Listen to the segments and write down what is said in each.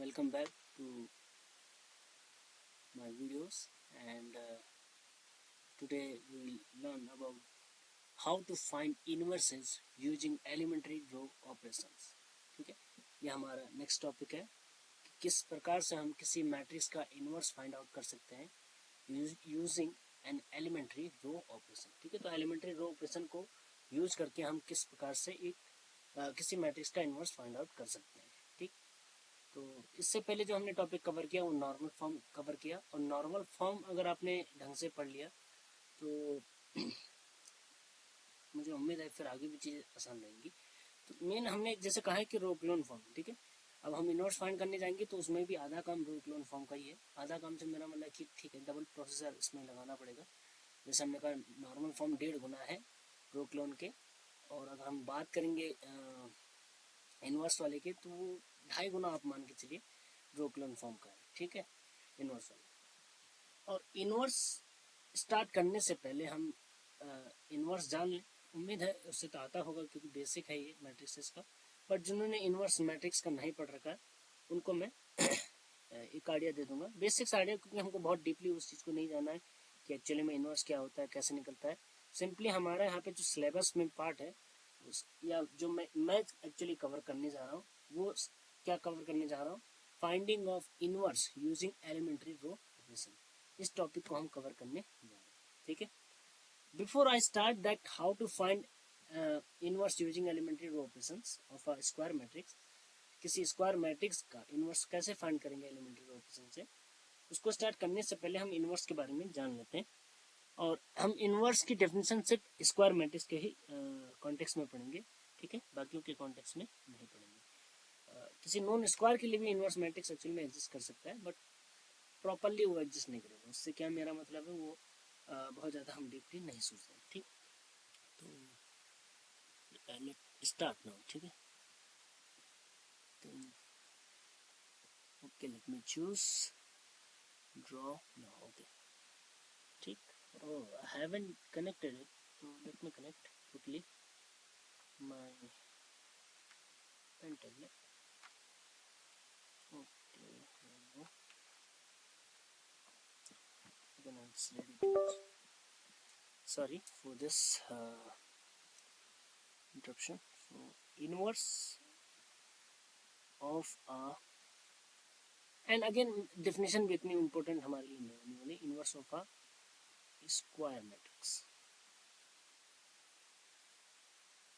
welcome back to my videos, and today we will learn about how to find inverses using elementary row operations. ठीक है, ये हमारा next topic है कि किस प्रकार से हम किसी मैट्रिक्स का इन्वर्स फाइंड आउट कर सकते हैं using an elementary row operation. ठीक है, तो एलिमेंट्री रो ऑपरेशन को यूज करके हम किस प्रकार से किसी मैट्रिक्स का इन्वर्स फाइंड आउट कर सकते हैं. ठीक, तो इससे पहले जो हमने टॉपिक कवर किया वो नॉर्मल फॉर्म कवर किया, और नॉर्मल फॉर्म अगर आपने ढंग से पढ़ लिया तो मुझे उम्मीद है फिर आगे भी चीज़ें आसान रहेंगी. तो मेन हमने जैसे कहा है कि रो क्लोन फॉर्म. ठीक है, अब हम इन्वर्स फाइंड करने जाएंगे तो उसमें भी आधा काम रो क्लोन फॉर्म का ही है. आधा काम से मेरा मतलब कि ठीक है, डबल प्रोसेसर इसमें लगाना पड़ेगा. जैसे हमने कहा नॉर्मल फॉर्म 1.5 गुना है रो क्लोन के, और अगर हम बात करेंगे इन्वर्स वाले के तो 2.5 गुना आप मान के चलिए रो क्लोन फॉर्म का है. ठीक है, इन्वर्स वाला. और इन्वर्स स्टार्ट करने से पहले हम इन्वर्स जान लें. उम्मीद है उससे तो आता होगा क्योंकि बेसिक है ये मैट्रिक्स का. बट जिन्होंने इन्वर्स मैट्रिक्स का नहीं पढ़ रखा है उनको मैं एक आइडिया दे दूंगा, बेसिक्स आइडिया, क्योंकि हमको बहुत डीपली उस चीज़ को नहीं जाना है कि एक्चुअली में इन्वर्स क्या होता है, कैसे निकलता है. सिंपली हमारा यहाँ पे जो सिलेबस में पार्ट है या जो मैं एक्चुअली कवर करने जा रहा हूँ वो क्या कवर करने जा रहा हूँ, finding of inverse using elementary row operation. इस टॉपिक को हम कवर करने जा रहे हैं. ठीक है, before I start that how to find inverse using elementary row operations of a square matrix. किसी स्क्वायर मैट्रिक्स का इन्वर्स कैसे फाइंड करेंगे एलिमेंट्री रो ऑपरेशन से, उसको स्टार्ट करने से पहले हम इन्वर्स के बारे में जान लेते हैं. और हम इन्वर्स की डेफिनेशन सिर्फ स्क्वायर मैट्रिक्स के ही कॉन्टेक्स्ट में पढ़ेंगे. ठीक है, बाकियों के कॉन्टेक्स्ट में नहीं पढ़ेंगे. किसी नॉन स्क्वायर के लिए भी इन्वर्स मैट्रिक्स एक्चुअली में एग्जिस्ट कर सकता है, बट प्रॉपरली वो एग्जिस्ट नहीं करेगा. उससे क्या मेरा मतलब है, वो बहुत ज़्यादा हम डीपली नहीं सोचते हैं. ठीक, तो लेट स्टार्ट नाउ. ठीक है, तो okay, let me choose draw now. Okay, ठीक. Oh, I haven't connected it, so let me connect quickly my pen tablet. Okay, now then I'll slide it. Sorry for this interruption. So inverse of a, and again definition भी इतनी important हमारे लिए नहीं होने वाली. Inverse of a square matrix.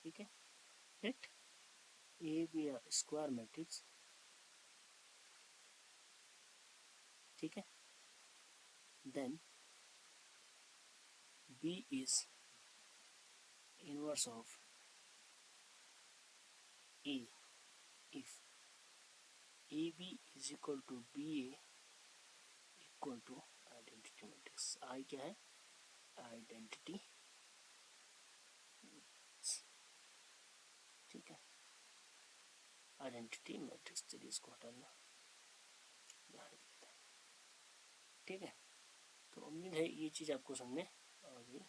ठीक है, let A be a square matrix. ठीक है, then B is inverse of A if AB is equal to BA equal to identity matrix. I क्या है, आइडेंटिटी. ठीक है, आइडेंटिटी मैट्रिक्स. चलिए इसको हटा लो. ठीक है, तो उम्मीद है ये चीज़ आपको समझ में आ गई.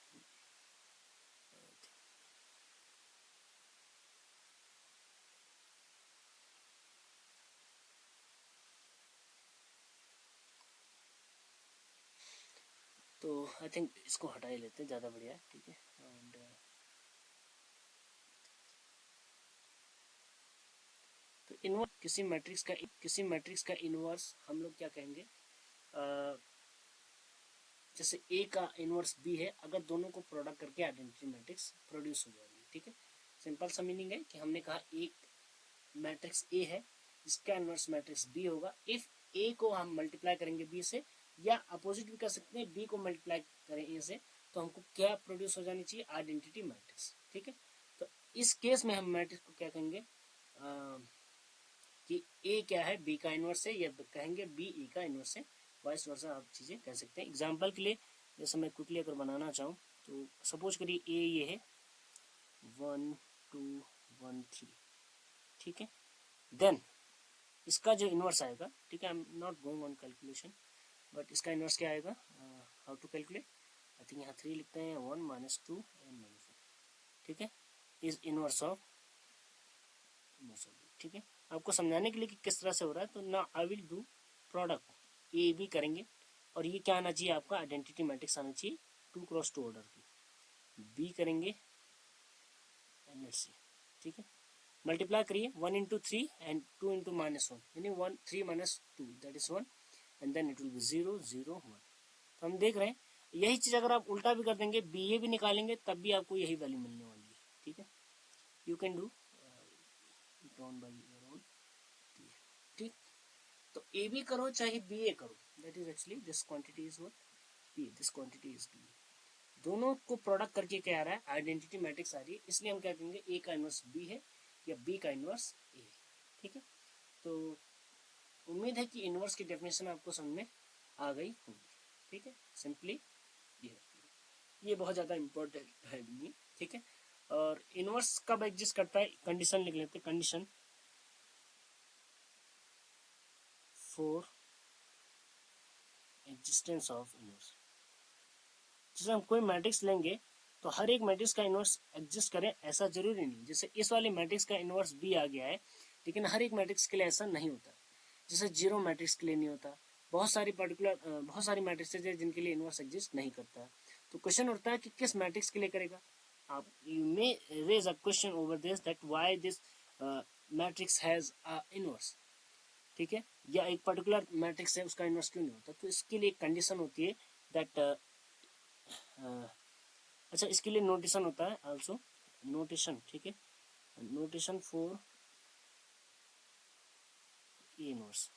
तो आई थिंक इसको हटा ही लेते हैं, ज़्यादा बढ़िया है. ठीक है, एंड तो इन्वर्स किसी मैट्रिक्स का इन्वर्स हम लोग क्या कहेंगे, जैसे ए का इन्वर्स बी है, अगर दोनों को प्रोडक्ट करके आइडेंटिटी मैट्रिक्स प्रोड्यूस हो जाएगी. ठीक है, सिंपल सा मीनिंग है कि हमने कहा एक मैट्रिक्स ए है, इसका इन्वर्स मैट्रिक्स बी होगा इफ ए को हम मल्टीप्लाई करेंगे बी से, या अपोजिट भी कर सकते हैं, बी को मल्टीप्लाई करें ए से, तो हमको क्या प्रोड्यूस हो जानी चाहिए, आइडेंटिटी मैट्रिक्स. ठीक है, तो इस केस में हम मैट्रिक्स को क्या कहेंगे कि ए क्या है, बी का इन्वर्स है, या कहेंगे बी ए का इन्वर्स है. वाइस वर्सा आप चीज़ें कह सकते हैं. एग्जाम्पल के लिए जैसे मैं क्विकली अगर बनाना चाहूँ तो सपोज करिए ए ये है 1 2 1 3. ठीक है, देन इसका जो इन्वर्स आएगा, ठीक है, I am not going on calculation, but इसका इन्वर्स क्या आएगा, how to calculate. I think यहाँ 3 लिखते हैं, 1 - 2 एंड -1. ठीक है, इज इन्वर्स ऑफ. ठीक है, आपको समझाने के लिए कि किस तरह से हो रहा है। तो ना I will do product A B करेंगे, और ये क्या आना चाहिए आपका आइडेंटिटी मैट्रिक्स आना चाहिए 2x2 ऑर्डर की। बी करेंगे एंड लेट्स सी, ठीक है, मल्टीप्लाई करिए 1 into 3 एंड 2 into -1 यानी 1 3 - 2 that is 1 and then it will be 0 0 1। तो हम देख रहे हैं यही चीज़ अगर आप उल्टा भी कर देंगे, बी ए भी निकालेंगे तब भी आपको यही वैल्यू मिलने वाली है, ठीक है। You can do drawn by your own, ठीक। तो ए बी करो चाहे बी ए करो, that is actually this quantity is what B, this quantity is B. दोनों को प्रोडक्ट करके क्या आ रहा है आइडेंटिटी मैट्रिक्स आ रही है, इसलिए हम क्या कहेंगे ए का इनवर्स बी है या बी का इनवर्स ए है, ठीक है। तो उम्मीद है कि इनवर्स की डेफिनेशन आपको समझ में आ गई होगी, ठीक है। सिंपली ये बहुत ज़्यादा इम्पोर्टेंट है नहीं, ठीक है। और इनवर्स कब एग्जिस्ट करता है, कंडीशन लिख लेते हैं, condition for existence of inverse. जैसे हम कोई मैट्रिक्स लेंगे तो हर एक मैट्रिक्स का इनवर्स एग्जिस्ट करे ऐसा जरूरी नहीं। जैसे इस वाले मैट्रिक्स का इनवर्स बी आ गया है, लेकिन हर एक मैट्रिक्स के लिए ऐसा नहीं होता। जैसे जीरो मैट्रिक्स के लिए नहीं होता, बहुत सारी मैट्रिक्सेज है जिनके लिए इनवर्स एग्जिस्ट नहीं करता। तो क्वेश्चन उठता है कि किस मैट्रिक्स के लिए करेगा। आप you may raise a question over this that why this matrix has a inverse, ठीक है, या एक पर्टिकुलर मैट्रिक्स है उसका इनवर्स क्यों नहीं होता। तो इसके लिए एक कंडीशन होती है दैट अच्छा इसके लिए नोटेशन होता है आल्सो, नोटेशन, ठीक है, नोटेशन फॉर ए इनवर्स,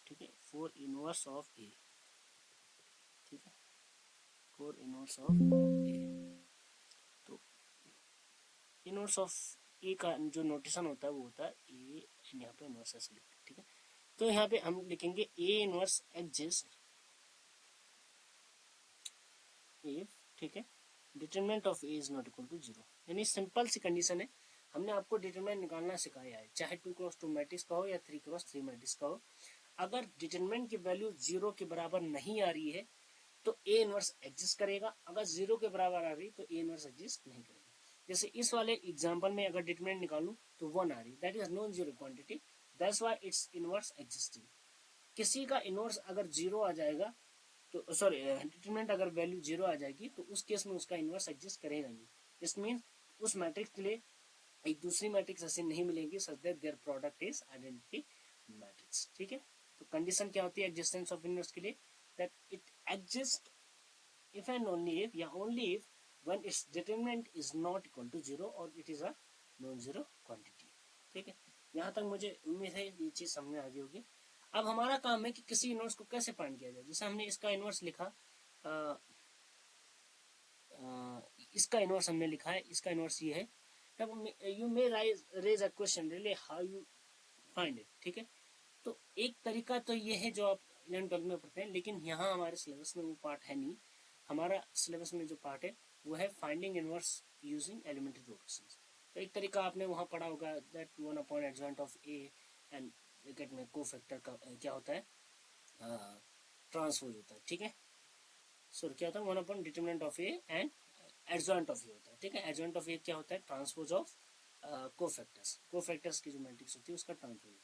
ठीक है, फॉर इनवर्स ऑफ ए, ठीक है, फॉर इनवर्स ऑफ ए। तो इनवर्स ऑफ ए का जो नोटेशन होता है वो होता है ए, यहाँ पे इनवर्स ऐसे लिखते हैं, ठीक है। तो यहाँ पे हम लिखेंगे ए इनवर्स एग्जिस्ट इफ, ठीक है, determinant of A is not equal to 0। यानी सिंपल सी कंडीशन है, हमने आपको डिटरमिनेंट निकालना सिखाया है, चाहे 2x2 मैट्रिक्स का हो या 3x3 मैट्रिक्स का हो। अगर डिटरमिनेंट की वैल्यू 0 के बराबर नहीं आ रही है तो ए इनवर्स एग्जिस्ट करेगा, अगर 0 के बराबर आ रही तो ए इनवर्स एग्जिस्ट नहीं करेगा। जैसे इस वाले एग्जांपल में अगर डिटरमिनेंट निकालूं तो 1 आ रही, that is non zero quantity, that's why it's inverse existing. किसी का इनवर्स अगर 0 आ जाएगा तो सॉरी डिटरमिनेंट अगर वैल्यू 0 आ जाएगी तो उस केस में उसका इनवर्स एग्जिस्ट करेगा नहीं। इस मीन उस मैट्रिक्स के लिए एक दूसरी मैट्रिक्स ऐसे नहीं मिलेंगी such that their product is identity matrix, ठीक है। तो कंडीशन क्या होती है एग्जिस्टेंस ऑफ इनवर्स के लिए, that it exist if and only if या only if when its determinant is not equal to 0 और it is a non-zero quantity, ठीक है। यहाँ तक मुझे उम्मीद है ये चीज़ समझ में आ गई होगी। अब हमारा काम है कि किसी इनवर्स को कैसे फाइंड किया जाए। जैसे हमने इसका इनवर्स लिखा, इसका इनवर्स हमने लिखा है, इसका इनवर्स ये है। तब you may raise a question really how you find it, ठीक है। तो एक तरीका तो ये है जो आप 11-12 में पढ़ते हैं, लेकिन यहाँ हमारे सिलेबस में वो पार्ट है नहीं। हमारा सिलेबस में जो पार्ट है वो है finding inverse using elementary progressions. तो एक तरीका आपने वहाँ पढ़ा होगा that 1 adjoint of A and bracket में कोफैक्टर का क्या होता है ट्रांसपोज होता है, ठीक है। सॉरी क्या होता है one by determinant of A and adjoint of A होता है, ठीक है। एडजॉइंट ऑफ ए क्या होता है ट्रांसपोज ऑफ कोफैक्टर्स की जो मैट्रिक्स होती है उसका ट्रांसपोज।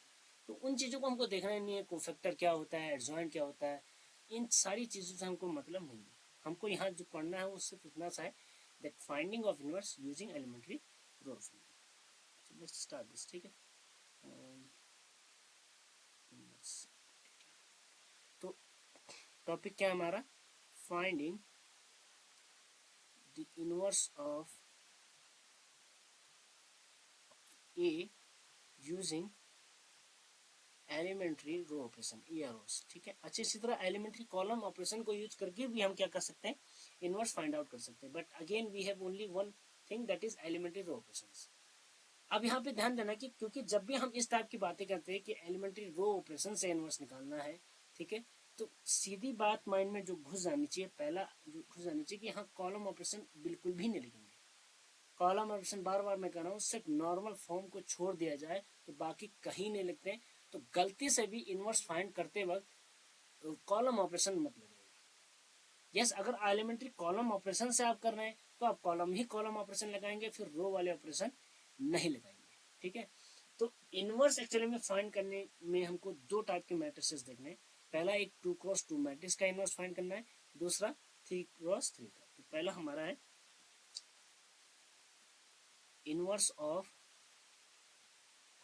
तो उन चीज़ों को हमको देखना नहीं है, कोफैक्टर क्या होता है, एडजॉइंट क्या होता है, इन सारी चीज़ों से हमको मतलब नहीं है। हमको यहाँ जो पढ़ना है वो सिर्फ इतना सा है that finding of inverse using elementary rules. Let's start this, ठीक है। तो टॉपिक क्या है हमारा, finding the inverse of A using elementary row operation EROs, ठीक है। अच्छी तरह एलिमेंट्री कॉलम ऑपरेशन को यूज करके भी हम क्या कर सकते हैं इनवर्स फाइंड आउट कर सकते हैं, but again we have only one thing that is elementary row operations. अब यहाँ पे ध्यान देना कि क्योंकि जब भी हम इस टाइप की बातें करते हैं कि एलिमेंट्री रो ऑपरेशन से इनवर्स निकालना है, ठीक है, तो सीधी बात माइंड में जो घुस जानी चाहिए, पहला जो घुस जानी चाहिए कि यहाँ कॉलम ऑपरेशन बिल्कुल भी नहीं लिखेंगे। कॉलम ऑपरेशन बार बार मैं कह रहा हूँ, सिर्फ नॉर्मल फॉर्म को छोड़ दिया जाए तो बाकी कहीं नहीं लिखते हैं। तो गलती से भी इनवर्स फाइंड करते वक्त कॉलम ऑपरेशन मत लगाइए। यस, अगर एलिमेंट्री कॉलम ऑपरेशन से आप कर रहे हैं तो आप कॉलम ही कॉलम ऑपरेशन लगाएंगे, फिर रो वाले ऑपरेशन नहीं लगाएंगे, ठीक है। तो इनवर्स एक्चुअली में फाइंड करने में हमको दो टाइप के मैट्रिसेस देखने हैं। पहला एक 2x2 मैट्रिक्स का इनवर्स फाइंड करना है, दूसरा 3x3 का। तो पहला हमारा है inverse of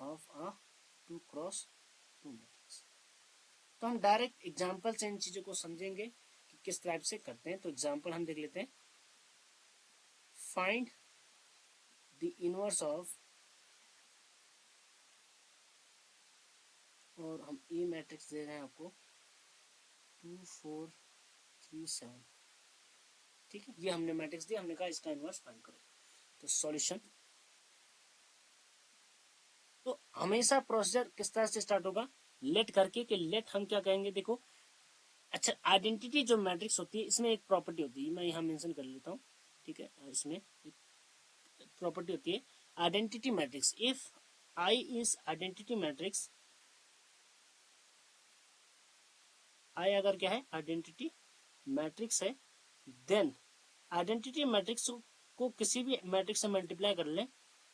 a 2x2 matrix. तो हम डायरेक्ट एग्जांपल से इन चीजों को समझेंगे कि किस टाइप से करते हैं। तो एग्जांपल हम देख लेते हैं। फाइंड द इनवर्स ऑफ, और हम ए मैट्रिक्स दे रहे हैं आपको 2 4 3 7, ठीक है। ये हमने मैट्रिक्स दिया, हमने कहा इसका इनवर्स फाइंड करो। तो सॉल्यूशन, तो हमेशा प्रोसीजर किस तरह से स्टार्ट होगा, लेट करके। कि लेट हम क्या कहेंगे, देखो अच्छा आइडेंटिटी जो मैट्रिक्स होती है इसमें एक प्रॉपर्टी होती है, मैं यहाँ मेंशन कर लेता हूँ, ठीक है। इसमें एक प्रॉपर्टी होती है identity matrix. If I is identity matrix, I अगर क्या है आइडेंटिटी मैट्रिक्स है, देन आइडेंटिटी मैट्रिक्स को किसी भी मैट्रिक्स से मल्टीप्लाई कर ले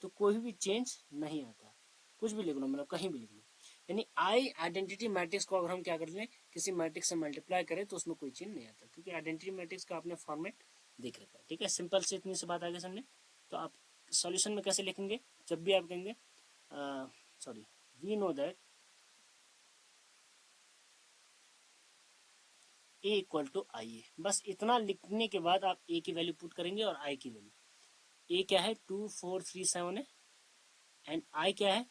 तो कोई भी चेंज नहीं आता। कुछ भी लिख लो, मतलब कहीं भी लिख लो। यानी आई आइडेंटिटी मैट्रिक्स को अगर हम क्या कर लें, किसी मैट्रिक्स से मल्टीप्लाई करें तो उसमें कोई चेंज नहीं आता, क्योंकि आइडेंटिटी मैट्रिक्स का आपने फॉर्मेट देख रखा है, ठीक है। सिंपल से इतनी सी बात आगे समझे। तो आप सॉल्यूशन में कैसे लिखेंगे, जब भी आप कहेंगे sorry we know that A equal to I A, बस इतना लिखने के बाद आप ए की वैल्यू पुट करेंगे और आई की वैल्यू, ए क्या है 2 4 3 7 है, एंड आई क्या है,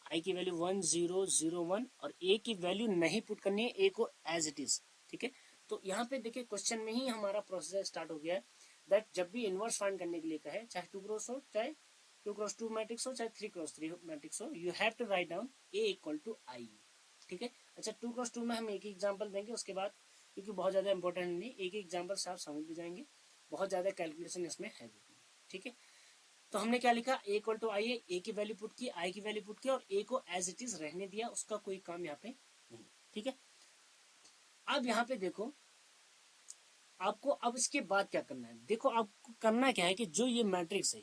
आई की वैल्यू 1 0 0 1, और ए की वैल्यू नहीं पुट करनी है, ए को एज इट इज, ठीक है। तो यहाँ पे देखिए क्वेश्चन में ही हमारा प्रोसेसर स्टार्ट हो गया है दैट जब भी इनवर्स फाइंड करने के लिए कहे, चाहे 2x हो, चाहे 2x2 मैट्रिक्स हो, चाहे 3x3 मैट्रिक्स हो, you have to write down A equal to I, ठीक है। अच्छा 2x2 में हम एक ही एग्जाम्पल देंगे, उसके बाद क्योंकि बहुत ज़्यादा इंपॉर्टेंट नहीं, एक ही एग्जाम्पल से आप समझ भी जाएंगे, बहुत ज़्यादा कैलकुलेशन इसमें है, ठीक है। तो हमने क्या लिखा, ए इक्वल टू आई है, ए की वैल्यू पुट की, आई की वैल्यू पुट की, और ए को एज इट इज रहने दिया, उसका कोई काम यहाँ पे नहीं, ठीक है। अब यहाँ पे देखो आपको अब इसके बाद क्या करना है, देखो आपको करना क्या है कि जो ये मैट्रिक्स है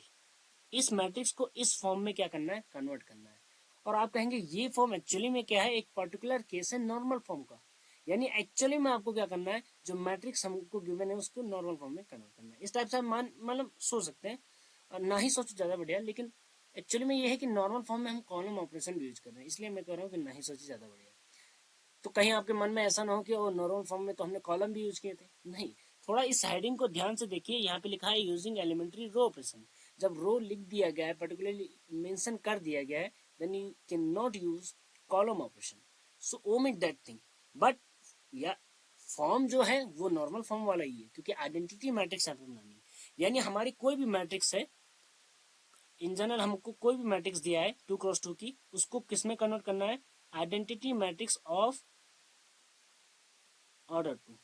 इस मैट्रिक्स को इस फॉर्म में क्या करना है, कन्वर्ट करना है। और आप कहेंगे ये फॉर्म एक्चुअली में क्या है, एक पर्टिकुलर केस है नॉर्मल फॉर्म का, यानी एक्चुअली में आपको क्या करना है, जो मैट्रिक्स हमको गिवन है उसको नॉर्मल फॉर्म में कन्वर्ट करना है। इस टाइप से आप मतलब सोच सकते हैं, और ना ही सोचो ज़्यादा बढ़िया, लेकिन एक्चुअली में ये है कि नॉर्मल फॉर्म में हम कॉलम ऑपरेशन भी यूज कर रहे हैं, इसलिए मैं कह रहा हूँ कि ना ही सोचिए ज़्यादा बढ़िया। तो कहीं आपके मन में ऐसा ना हो कि वो नॉर्मल फॉर्म में तो हमने कॉलम भी यूज किए थे, नहीं। थोड़ा इस हेडिंग को ध्यान से देखिए, यहाँ पे लिखा है यूजिंग एलिमेंट्री रो ऑपरेशन। जब रो लिख दिया गया है, पर्टिकुलरली मेंशन कर दिया गया है, then you can not use column operation, so omit that thing. But या फॉर्म जो है वो नॉर्मल फॉर्म वाला ही है, क्योंकि आइडेंटिटी मैट्रिक्स आपको बनानी है, यानी हमारी कोई भी मैट्रिक्स है, इन जनरल हमको कोई भी मैट्रिक्स दिया है 2x2 की, उसको किस में कन्वर्ट करना है, आइडेंटिटी मैट्रिक्स ऑफ ऑर्डर 2।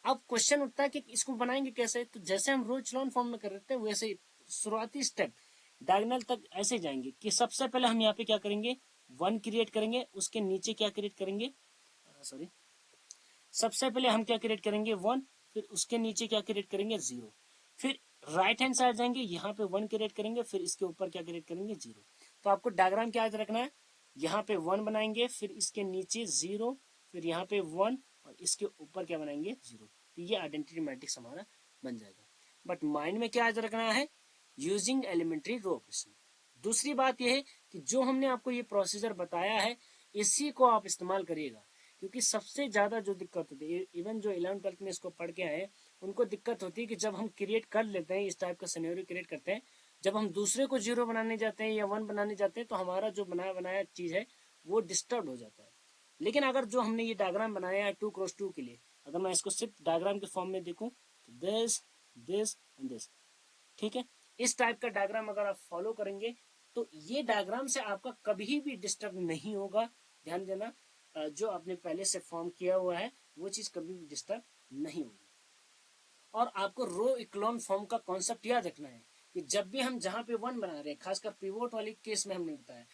अब क्वेश्चन उठता है कि इसको बनाएंगे कैसे, तो जैसे हम रो इचेलॉन फॉर्म में कर रहे थे वैसे शुरुआती स्टेप डायगोनल तक ऐसे जाएंगे कि सबसे पहले हम यहाँ पे क्या करेंगे, 1 क्रिएट करेंगे, उसके नीचे क्या क्रिएट करेंगे, सॉरी सबसे पहले हम क्या क्रिएट करेंगे 1, फिर उसके नीचे क्या क्रिएट करेंगे 0, फिर राइट हैंड साइड जाएंगे, यहाँ पे 1 क्रिएट करेंगे, फिर इसके ऊपर क्या क्रिएट करेंगे 0। तो आपको डायग्राम क्या याद रखना है, यहाँ पे 1 बनाएंगे, फिर इसके नीचे 0, फिर यहाँ पे 1, और इसके ऊपर क्या बनाएंगे 0। तो ये आइडेंटिटी मैट्रिक्स हमारा बन जाएगा। बट माइंड में क्या याद रखना है, यूजिंग एलिमेंट्री रो ऑपरेशन। दूसरी बात यह है कि जो हमने आपको ये प्रोसीजर बताया है इसी को आप इस्तेमाल करिएगा, क्योंकि सबसे ज्यादा जो दिक्कत होती है, इवन जो 11th-12th में इसको पढ़ के आए उनको दिक्कत होती है कि जब हम क्रिएट कर लेते हैं, इस टाइप का सिनेरियो क्रिएट करते हैं, जब हम दूसरे को 0 बनाने जाते हैं या 1 बनाने जाते हैं तो हमारा जो बनाया बनाया चीज है वो डिस्टर्ब हो जाता है। लेकिन अगर जो हमने ये डायग्राम बनाया है 2x2 के लिए, अगर मैं इसको सिर्फ डायग्राम के फॉर्म में देखूं तो दिस दिस एंड दिस, ठीक है, इस टाइप का डायग्राम अगर आप फॉलो करेंगे तो ये डायग्राम से आपका कभी भी डिस्टर्ब नहीं होगा। ध्यान देना, जो आपने पहले से फॉर्म किया हुआ है वो चीज कभी भी डिस्टर्ब नहीं होगी। और आपको रो इक्लोन फॉर्म का कॉन्सेप्ट याद रखना है कि जब भी हम जहाँ पे 1 बना रहे हैं, खासकर पिवोट वाली केस में हमने बताया,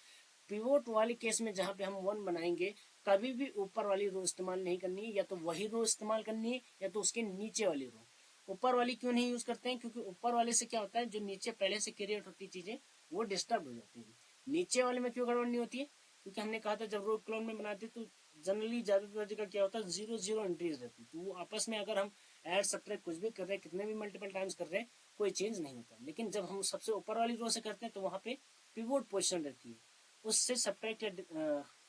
पिवोट वाली केस में जहाँ पे हम 1 बनाएंगे कभी भी ऊपर वाली रो इस्तेमाल नहीं करनी है, या तो वही रो इस्तेमाल करनी है या तो उसके नीचे वाली रो। ऊपर वाली क्यों नहीं यूज करते हैं? क्योंकि ऊपर वाले से क्या होता है, जो नीचे पहले से क्रिएट होती चीजें वो डिस्टर्ब हो जाती है। नीचे वाले में क्यों गड़बड़ नहीं होती है? क्योंकि हमने कहा था जब रो क्लोन में बनाते तो जनरली ज्यादातर जगह क्या होता है, 0 0 एंट्रीज रहती, तो वो आपस में अगर हम ऐड सब्ट्रैक्ट कुछ भी कर रहे हैं, कितने भी मल्टीपल टाइम्स कर रहे हैं, कोई चेंज नहीं होता। लेकिन जब हम सबसे ऊपर वाली रो से करते हैं तो वहां पे पिवोट पोजिशन रहती है, उससे सब्ट्रैक्ट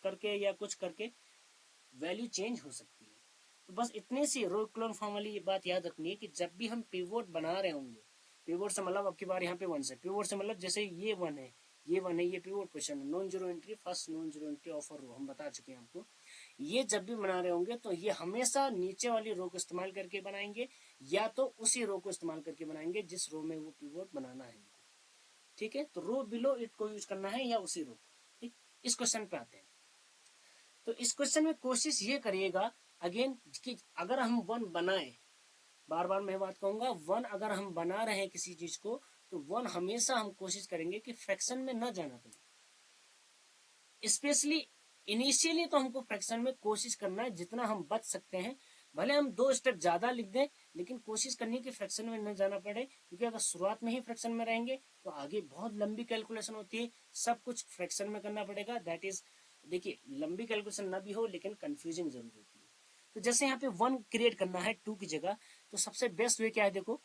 करके या कुछ करके वैल्यू चेंज हो सकती है। तो बस इतने सी रो क्लोन फॉर्म वाली बात याद रखनी है कि जब भी हम पिवोट बना रहे होंगे, पिवोट से मतलब आपकी बार यहाँ पे 1 से, पिवोट से मतलब जैसे ये 1 है, ये 1 है, ये पिवोट पोजीशन है, non zero entry, first non zero entry of row, हम बता चुके हैं आपको। ये जब भी बना रहे होंगे तो ये हमेशा नीचे वाली रो को इस्तेमाल करके बनाएंगे, या तो उसी रो को इस्तेमाल करके बनाएंगे जिस रो में वो पिवोट बनाना है। ठीक है, तो रो बिलो इट को यूज करना है या उसी रो। ठीक, इस क्वेश्चन पे आते हैं। तो इस क्वेश्चन में कोशिश ये करिएगा अगेन कि अगर हम 1 बनाए, बार बार मैं बात कहूंगा, 1 अगर हम बना रहे हैं किसी चीज को, तो 1 हमेशा हम कोशिश करेंगे कि फ्रैक्शन में न जाना पड़े। स्पेशली इनिशियली तो हमको फ्रैक्शन में कोशिश करना है जितना हम बच सकते हैं, भले हम 2 स्टेप ज्यादा लिख दें, लेकिन कोशिश करनी है कि फ्रैक्शन में न जाना पड़े। क्योंकि अगर शुरुआत में ही फ्रैक्शन में रहेंगे तो आगे बहुत लंबी कैलकुलेशन होती है, सब कुछ फ्रैक्शन में करना पड़ेगा। दैट इज, देखिए लंबी कैलकुलेशन ना भी हो लेकिन कंफ्यूजिंग जरूर होती है। तो जैसे यहाँ पे 1 क्रिएट करना है 2 की जगह, तो सबसे बेस्ट वे क्या है, देखो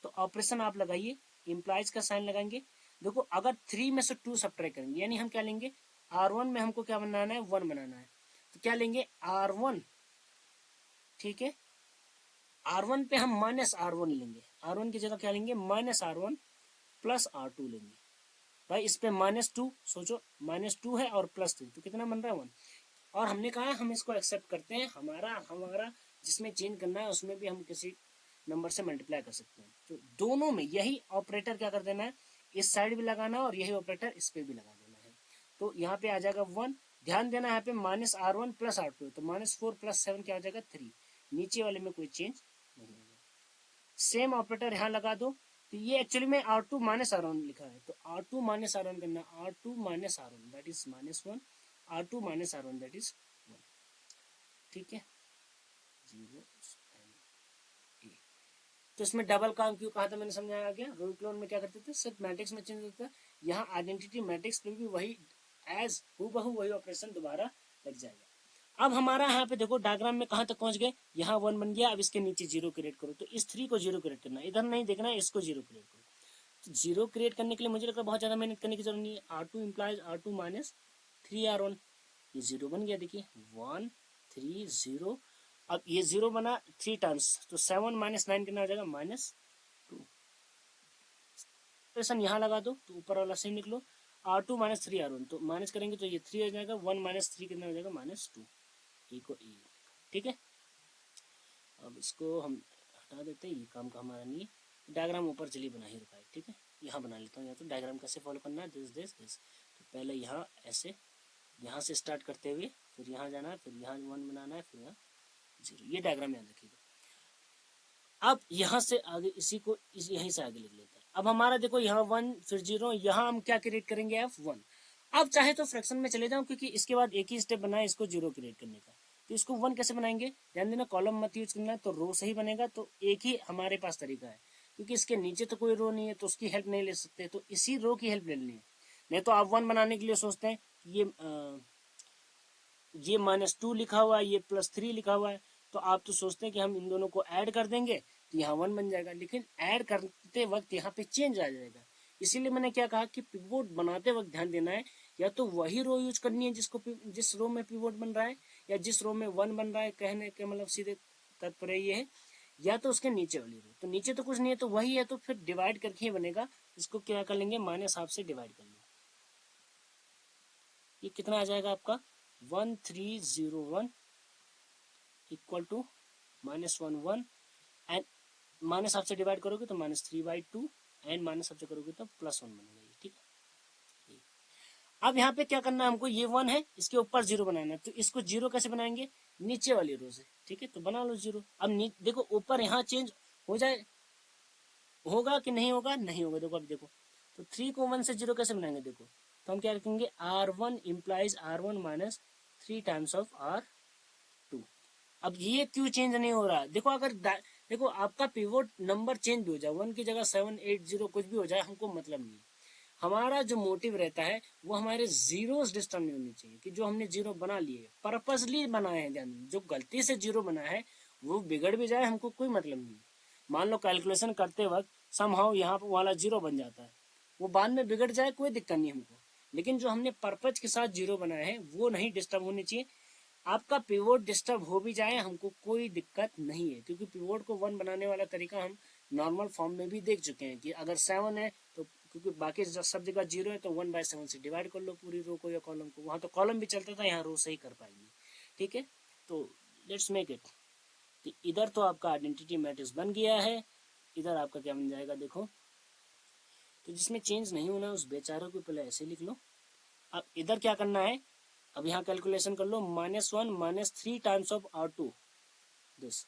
तो ऑपरेशन आप लगाइए, इम्प्लाइज का साइन लगाएंगे। देखो अगर 3 में से 2 सब्ट्रैक्ट करेंगे, यानी हम क्या लेंगे, R1 में हमको क्या बनाना है, 1 बनाना है, तो क्या लेंगे R1, ठीक है, R1 पे हम -R1 लेंगे, R1 की जगह क्या लेंगे, -R1 प्लस R2 लेंगे। भाई इस पे -2 सोचो, -2 है और +3, तो कितना बन रहा है 1। और हमने कहा हम इसको एक्सेप्ट करते हैं, हमारा हमारा जिसमें चेंज करना है उसमें भी हम किसी नंबर से मल्टीप्लाई कर सकते हैं। तो दोनों में यही ऑपरेटर क्या कर देना है, इस साइड भी लगाना है और यही ऑपरेटर इस पे भी लगा देना है। तो यहाँ पे आ जाएगा 1, ध्यान देना यहाँ पे -R1 प्लस R2, तो -4 + 7 क्या हो जाएगा 3, नीचे वाले में कोई चेंज नहीं होगा। सेम ऑपरेटर यहाँ लगा दो, तो ये एक्चुअली में R2 -R1 लिखा है, तो R2 -R1 करना, R2 -R1 that is -1, R2 -R1 that is 1। ठीक है, 0 तो इसमें डबल काम क्यों कहा था मैंने, समझाया गया। रो क्लोन में क्या करते थे, सिर्फ मैट्रिक्स में चेंज होता है, यहाँ आइडेंटिटी मैट्रिक्स पे भी वही एज हूबहू वही ऑपरेशन दोबारा लग जाएगा। अब हमारा यहाँ पे देखो डायग्राम में कहाँ तक पहुंच गए, यहाँ 1 बन गया, अब इसके नीचे 0 क्रिएट करो, तो इस 3 को 0 क्रिएट करना है, इधर नहीं देखना है, इसको 0 क्रिएट करो। तो 0 क्रिएट करने के लिए मुझे लगता है बहुत ज्यादा मेहनत करने की जरूरत नहीं है, R2 इम्प्लाइज R2 - 3R1, ये 0 बन गया, देखिए 1 3 0। अब ये 0 बना 3 टाइम्स, तो 7 - 9 कितना हो जाएगा, -2। ऑपरेशन यहाँ लगा दो तो ऊपर वाला सेम निकलो, R2 - 3R1, तो माइनस करेंगे तो ये 3 हो जाएगा, 1 - 3 कितना हो जाएगा, -2, ए को ए। ठीक है, अब इसको हम हटा देते हैं, ये काम का हमारा नहीं है। डायग्राम ऊपर चलिए बना ही रखा है, ठीक है, यहाँ बना लेता हूँ। या तो डायग्राम कैसे फॉलो करना है, दिस, तो पहले यहाँ ऐसे, यहाँ से स्टार्ट करते हुए फिर यहाँ जाना है, फिर यहाँ 1 बनाना है, फिर यहाँ 0, ये डायग्राम याद रखिएगा। अब यहाँ से आगे इसी को यहीं से आगे लिख लेते हैं। अब हमारा देखो यहाँ 1 फिर 0, यहाँ हम क्या क्रिएट करेंगे, F1। अब चाहे तो फ्रैक्शन में चले जाओ, क्योंकि इसके बाद एक ही स्टेप बना है इसको 0 क्रिएट करने का। तो इसको 1 कैसे बनाएंगे, ध्यान देना, कॉलम मत यूज करना है, तो रो से ही बनेगा। तो एक ही हमारे पास तरीका है, क्योंकि इसके नीचे तो कोई रो नहीं है तो उसकी हेल्प नहीं ले सकते, तो इसी रो की हेल्प ले लेनी है। नहीं तो आप 1 बनाने के लिए सोचते हैं ये -2 लिखा हुआ है, ये +3 लिखा हुआ है, तो आप तो सोचते हैं कि हम इन दोनों को ऐड कर देंगे तो यहाँ 1 बन जाएगा, लेकिन ऐड करते वक्त यहाँ पे चेंज आ जाएगा। इसीलिए मैंने क्या कहा कि पिवोट बनाते वक्त ध्यान देना है, या तो वही रो यूज करनी है जिस रो में पिवोट बन रहा है, या जिस रो में 1 बन रहा है, कहने के मतलब सीधे तात्पर्य ये है, या तो उसके नीचे वाली रो। तो नीचे तो कुछ नहीं है तो वही है, तो फिर डिवाइड करके ही बनेगा। इसको क्या कर लेंगे, -हाफ से डिवाइड कर लो, ये कितना आ जाएगा आपका 1301 इक्वल टू -1 एंड -हाफ से डिवाइड करोगे तो -3/2 एंड -हाफ से करोगे तो +1 बनेगा ये। ठीक है, अब यहाँ पे क्या करना है हमको, ये 1 है, इसके ऊपर 0 बनाना है, तो इसको 0 कैसे बनाएंगे, नीचे वाली रो से। ठीक है, तो बना लो 0। अब देखो ऊपर यहाँ चेंज हो जाए, होगा कि नहीं होगा, नहीं होगा। देखो अब देखो, तो 3 को 1 से 0 कैसे बनाएंगे, देखो तो हम क्या रखेंगे, R1 implies R1 - 3 times of R2। अब ये क्यों चेंज नहीं हो रहा, देखो अगर देखो आपका पिवोट नंबर चेंज भी हो जाए, 1 की जगह 7 8 0 कुछ भी हो जाए, हमको मतलब नहीं है। हमारा जो मोटिव रहता है वो हमारे जीरोस डिस्टर्ब नहीं होनी चाहिए, कि जो हमने जीरो बना लिए पर्पसली बनाए हैं, ध्यान जो गलती से जीरो बनाया है वो बिगड़ भी जाए, हमको कोई मतलब नहीं है। मान लो कैलकुलेशन करते वक्त समहाउ यहाँ वाला जीरो बन जाता है, वो बाद में बिगड़ जाए कोई दिक्कत नहीं हमको, लेकिन जो हमने पर्पज के साथ जीरो बनाए हैं वो नहीं डिस्टर्ब होनी चाहिए। आपका पिवोट डिस्टर्ब हो भी जाए हमको कोई दिक्कत नहीं है, क्योंकि पिवोट को 1 बनाने वाला तरीका हम नॉर्मल फॉर्म में भी देख चुके हैं कि अगर 7 है तो, क्योंकि बाकी सब जगह 0 है तो 1/7 से डिवाइड कर लो पूरी रो को या कॉलम को, वहां तो कॉलम भी चलता था, यहाँ रो से ही कर पाएंगे। ठीक है, तो लेट्स मेक इट। इधर तो आपका आइडेंटिटी मैट्रिक्स बन गया है, इधर आपका क्या बन जाएगा देखो। तो जिसमें चेंज नहीं होना उस बेचारे को पहले ऐसे लिख लो। अब इधर क्या करना है, अब यहाँ कैलकुलेशन कर लो, -1 -3 times of R2 this,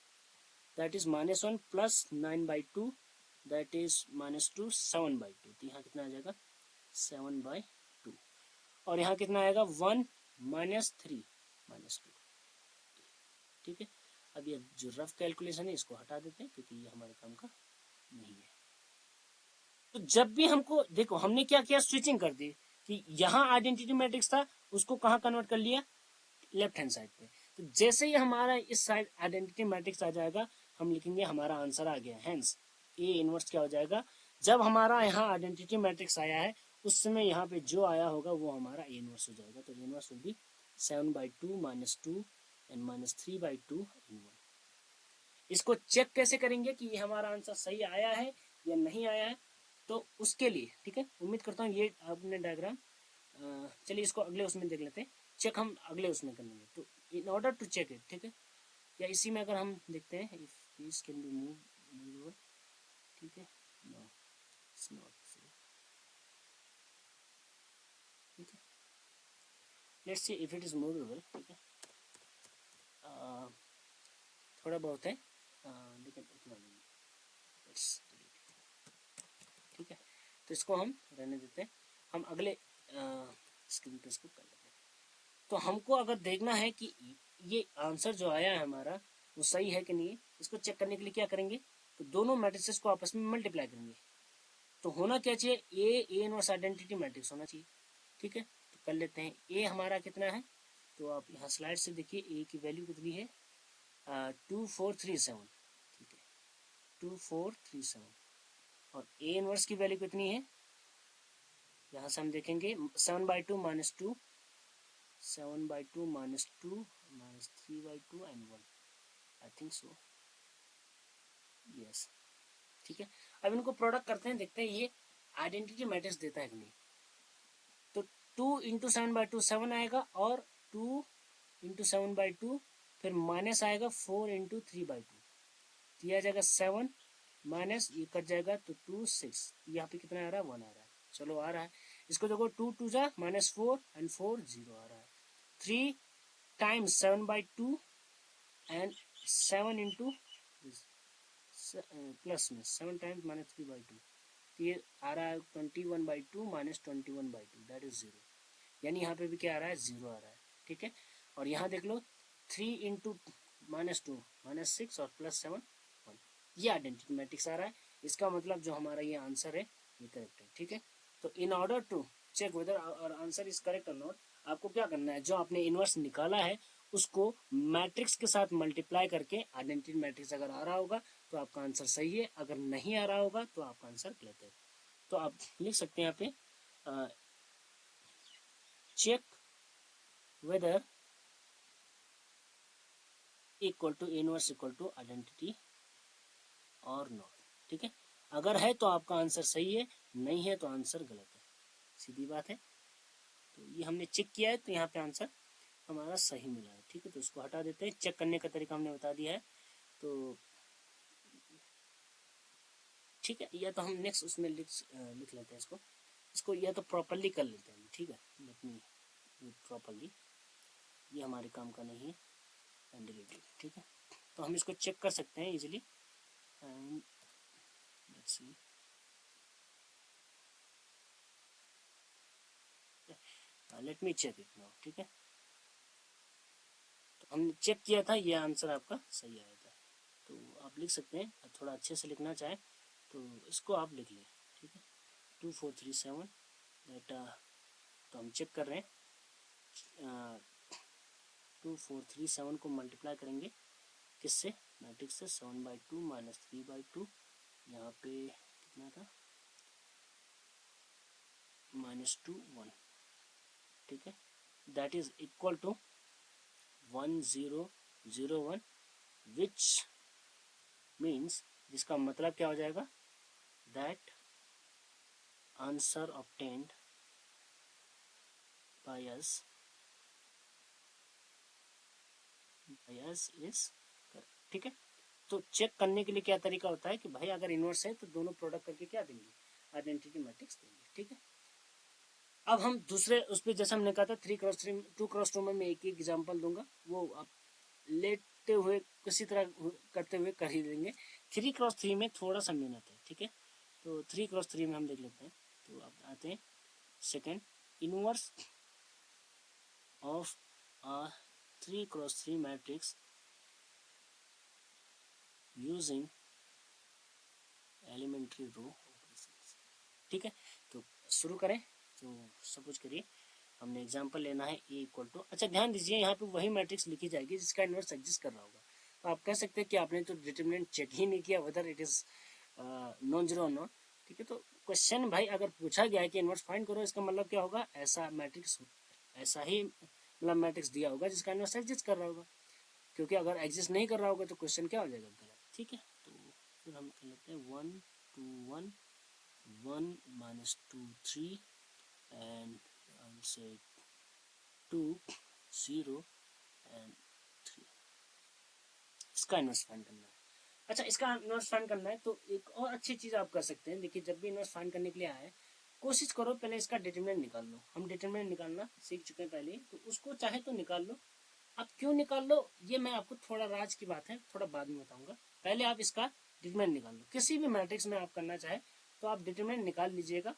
that is -1 plus 9/2 that is -2 7/2, तो यहाँ कितना आ जाएगा 7/2, और यहाँ कितना आएगा 1 -3 -2। ठीक है, अब ये जो रफ कैलकुलेशन है इसको हटा देते हैं क्योंकि ये हमारे काम का नहीं है। तो जब भी हमको देखो हमने क्या किया, स्विचिंग कर दी कि यहाँ आइडेंटिटी मैट्रिक्स था उसको कहाँ कन्वर्ट कर लिया, लेफ्ट हैंड साइड पे। तो जैसे ही हमारा इस साइड आइडेंटिटी मैट्रिक्स आ जाएगा हम लिखेंगे हमारा आंसर आ गया, हेंस ए इनवर्स क्या हो जाएगा, जब हमारा यहाँ आइडेंटिटी मैट्रिक्स आया है उस समय यहाँ पे जो आया होगा वो हमारा ए इनवर्स हो जाएगा। तो A inverse will be 7/2 -2 and -3/2 इन 1। इसको चेक कैसे करेंगे कि ये हमारा आंसर सही आया है या नहीं आया है, तो उसके लिए ठीक है, उम्मीद करता हूँ ये आपने डायग्राम, चलिए इसको अगले उसमें देख लेते हैं, चेक हम अगले उसमें करेंगे। तो in order to check it, ठीक है, या इसी में अगर हम देखते हैं if this can be move, ठीक है, नो इट्स नॉट, ठीक है, let's see if it is movable. ठीक है, थोड़ा बहुत है लेकिन उतना नहीं है, ठीक है, तो इसको हम रहने देते हैं, हम अगले स्क्रीन पे इसको कर लेते हैं। तो हमको अगर देखना है कि ये आंसर जो आया है हमारा वो सही है कि नहीं, इसको चेक करने के लिए क्या करेंगे, तो दोनों मैट्रिसेस को आपस में मल्टीप्लाई करेंगे। तो होना क्या चाहिए, ए इनवर्स आइडेंटिटी मैट्रिक्स होना चाहिए। ठीक है, तो कर लेते हैं, ए हमारा कितना है, तो आप यहाँ स्लाइड से देखिए ए की वैल्यू कितनी है, 2437, ठीक है 2437, और ए इनवर्स की वैल्यू कितनी है, यहाँ से हम देखेंगे 7/2 -2 7/2 -2 -3/2 and 1, I think so, yes, ठीक है। अब इनको प्रोडक्ट करते हैं, देखते हैं ये आइडेंटिटी मैट्रिक्स देता है कि नहीं। तो 2 इंटू 7/2 7 आएगा, और 2 इंटू 7/2 फिर माइनस आएगा 4 इंटू 3/2, तो यह आ जाएगा 7 माइनस ये कट जाएगा तो 2 6, यहाँ पे कितना आ रहा है 1 आ रहा है, चलो आ रहा है। इसको देखो 2 2 जा -4 एंड 4 0 आ रहा है, 3 टाइम्स 7/2 एंड 7 इंटू प्लस में 7 टाइम्स -3/2, ये आ रहा है 21/2 -21/2 दैट इज 0, यानी यहाँ पे भी क्या आ रहा है 0 आ रहा है। ठीक है, और यहाँ देख लो 3 इंटू -2 -6 और +7 1, ये आइडेंटिटी मैट्रिक्स आ रहा है। इसका मतलब जो हमारा ये आंसर है ये करेक्ट है। ठीक है, तो in order to check whether और आंसर इज करेक्ट और नॉट, आपको क्या करना है, जो आपने इनवर्स निकाला है उसको मैट्रिक्स के साथ मल्टीप्लाई करके आइडेंटिटी मैट्रिक्स अगर आ रहा होगा तो आपका आंसर सही है, अगर नहीं आ रहा होगा तो आपका आंसर गलत है। तो आप लिख सकते हैं यहाँ पे check whether equal to inverse equal to identity और नॉट। ठीक है, अगर है तो आपका आंसर सही है, नहीं है तो आंसर गलत है, सीधी बात है। तो ये हमने चेक किया है तो यहाँ पे आंसर हमारा सही मिला है। ठीक है, तो इसको हटा देते हैं, चेक करने का तरीका हमने बता दिया है। तो ठीक है, या तो हम नेक्स्ट उसमें लिख लेते हैं इसको या तो प्रॉपरली कर लेते हैं। ठीक है, लेट मी प्रॉपरली, ये हमारे काम का नहीं है एंड डिलीट इट। ठीक है, तो हम इसको चेक कर सकते हैं easily and let's see, let me check it now. ठीक है, तो हमने चेक किया था, ये आंसर आपका सही आया था। तो आप आप लिख सकते हैं, थोड़ा अच्छे से लिखना चाहें तो इसको आप लिख लें, ठीक है। 2437 डेटा, तो हम चेक कर रहे हैं 2437 को मल्टीप्लाई करेंगे किससे, मैट्रिक्स से, 7/2 माइनस 3/2, यहाँ पे कितना था, -2 1, ठीक है। That is equal to 1001, which means, जिसका मतलब क्या हो जाएगा, that answer obtained by us is correct, ठीक है। तो चेक करने के लिए क्या तरीका होता है कि भाई अगर इनवर्स है तो दोनों प्रोडक्ट करके क्या देंगे, आइडेंटिटी मैट्रिक्स देंगे, ठीक है। अब हम दूसरे उस पर, जैसा हमने कहा था 3x3 2x2 में मैं एक एग्जांपल दूंगा, वो आप लेते हुए किसी तरह करते हुए कर ही देंगे। 3x3 में थोड़ा सा मेहनत है, ठीक है। तो 3x3 में हम देख लेते हैं। तो आप आते हैं second, inverse of 3x3 matrix using elementary row operations, ठीक है। तो शुरू करें। तो सपोज करिए हमने एग्जांपल लेना है ए इक्वल टू, अच्छा ध्यान दीजिए यहाँ पे वही मैट्रिक्स लिखी जाएगी जिसका इनवर्स एग्जिस्ट कर रहा होगा। तो आप कह सकते हैं कि आपने तो डिटरमिनेंट चेक ही नहीं किया whether it is non zero और नॉट, ठीक है। तो क्वेश्चन भाई अगर पूछा गया है कि इनवर्स फाइंड करो, इसका मतलब क्या होगा, ऐसा मैट्रिक्स, ऐसा ही मतलब मैट्रिक्स दिया होगा जिसका इनवर्स एग्जिस्ट कर रहा होगा, क्योंकि अगर एग्जिस्ट नहीं कर रहा होगा तो क्वेश्चन क्या हो जाएगा, गलत, ठीक है। तो फिर हम कर लेते हैं 1 2 1 1 -2 3 and I'll say 2 0 and 3, इसका इनवर्स फाइंड करना है। अच्छा, इसका इनवर्स फाइंड करना है तो एक और अच्छी चीज आप कर सकते हैं। देखिए जब भी इनवर्स फाइंड करने के लिए आए, कोशिश करो पहले इसका डिटरमिनेंट निकाल लो। हम डिटरमिनेंट निकालना सीख चुके हैं पहले, तो उसको चाहे तो निकाल लो। अब क्यों निकाल लो ये मैं आपको, थोड़ा राज की बात है, थोड़ा बाद में बताऊंगा। पहले आप इसका डिटरमिनेंट निकाल लो। किसी भी मैट्रिक्स में आप करना चाहे तो आप डिटरमिनेंट निकाल लीजिएगा,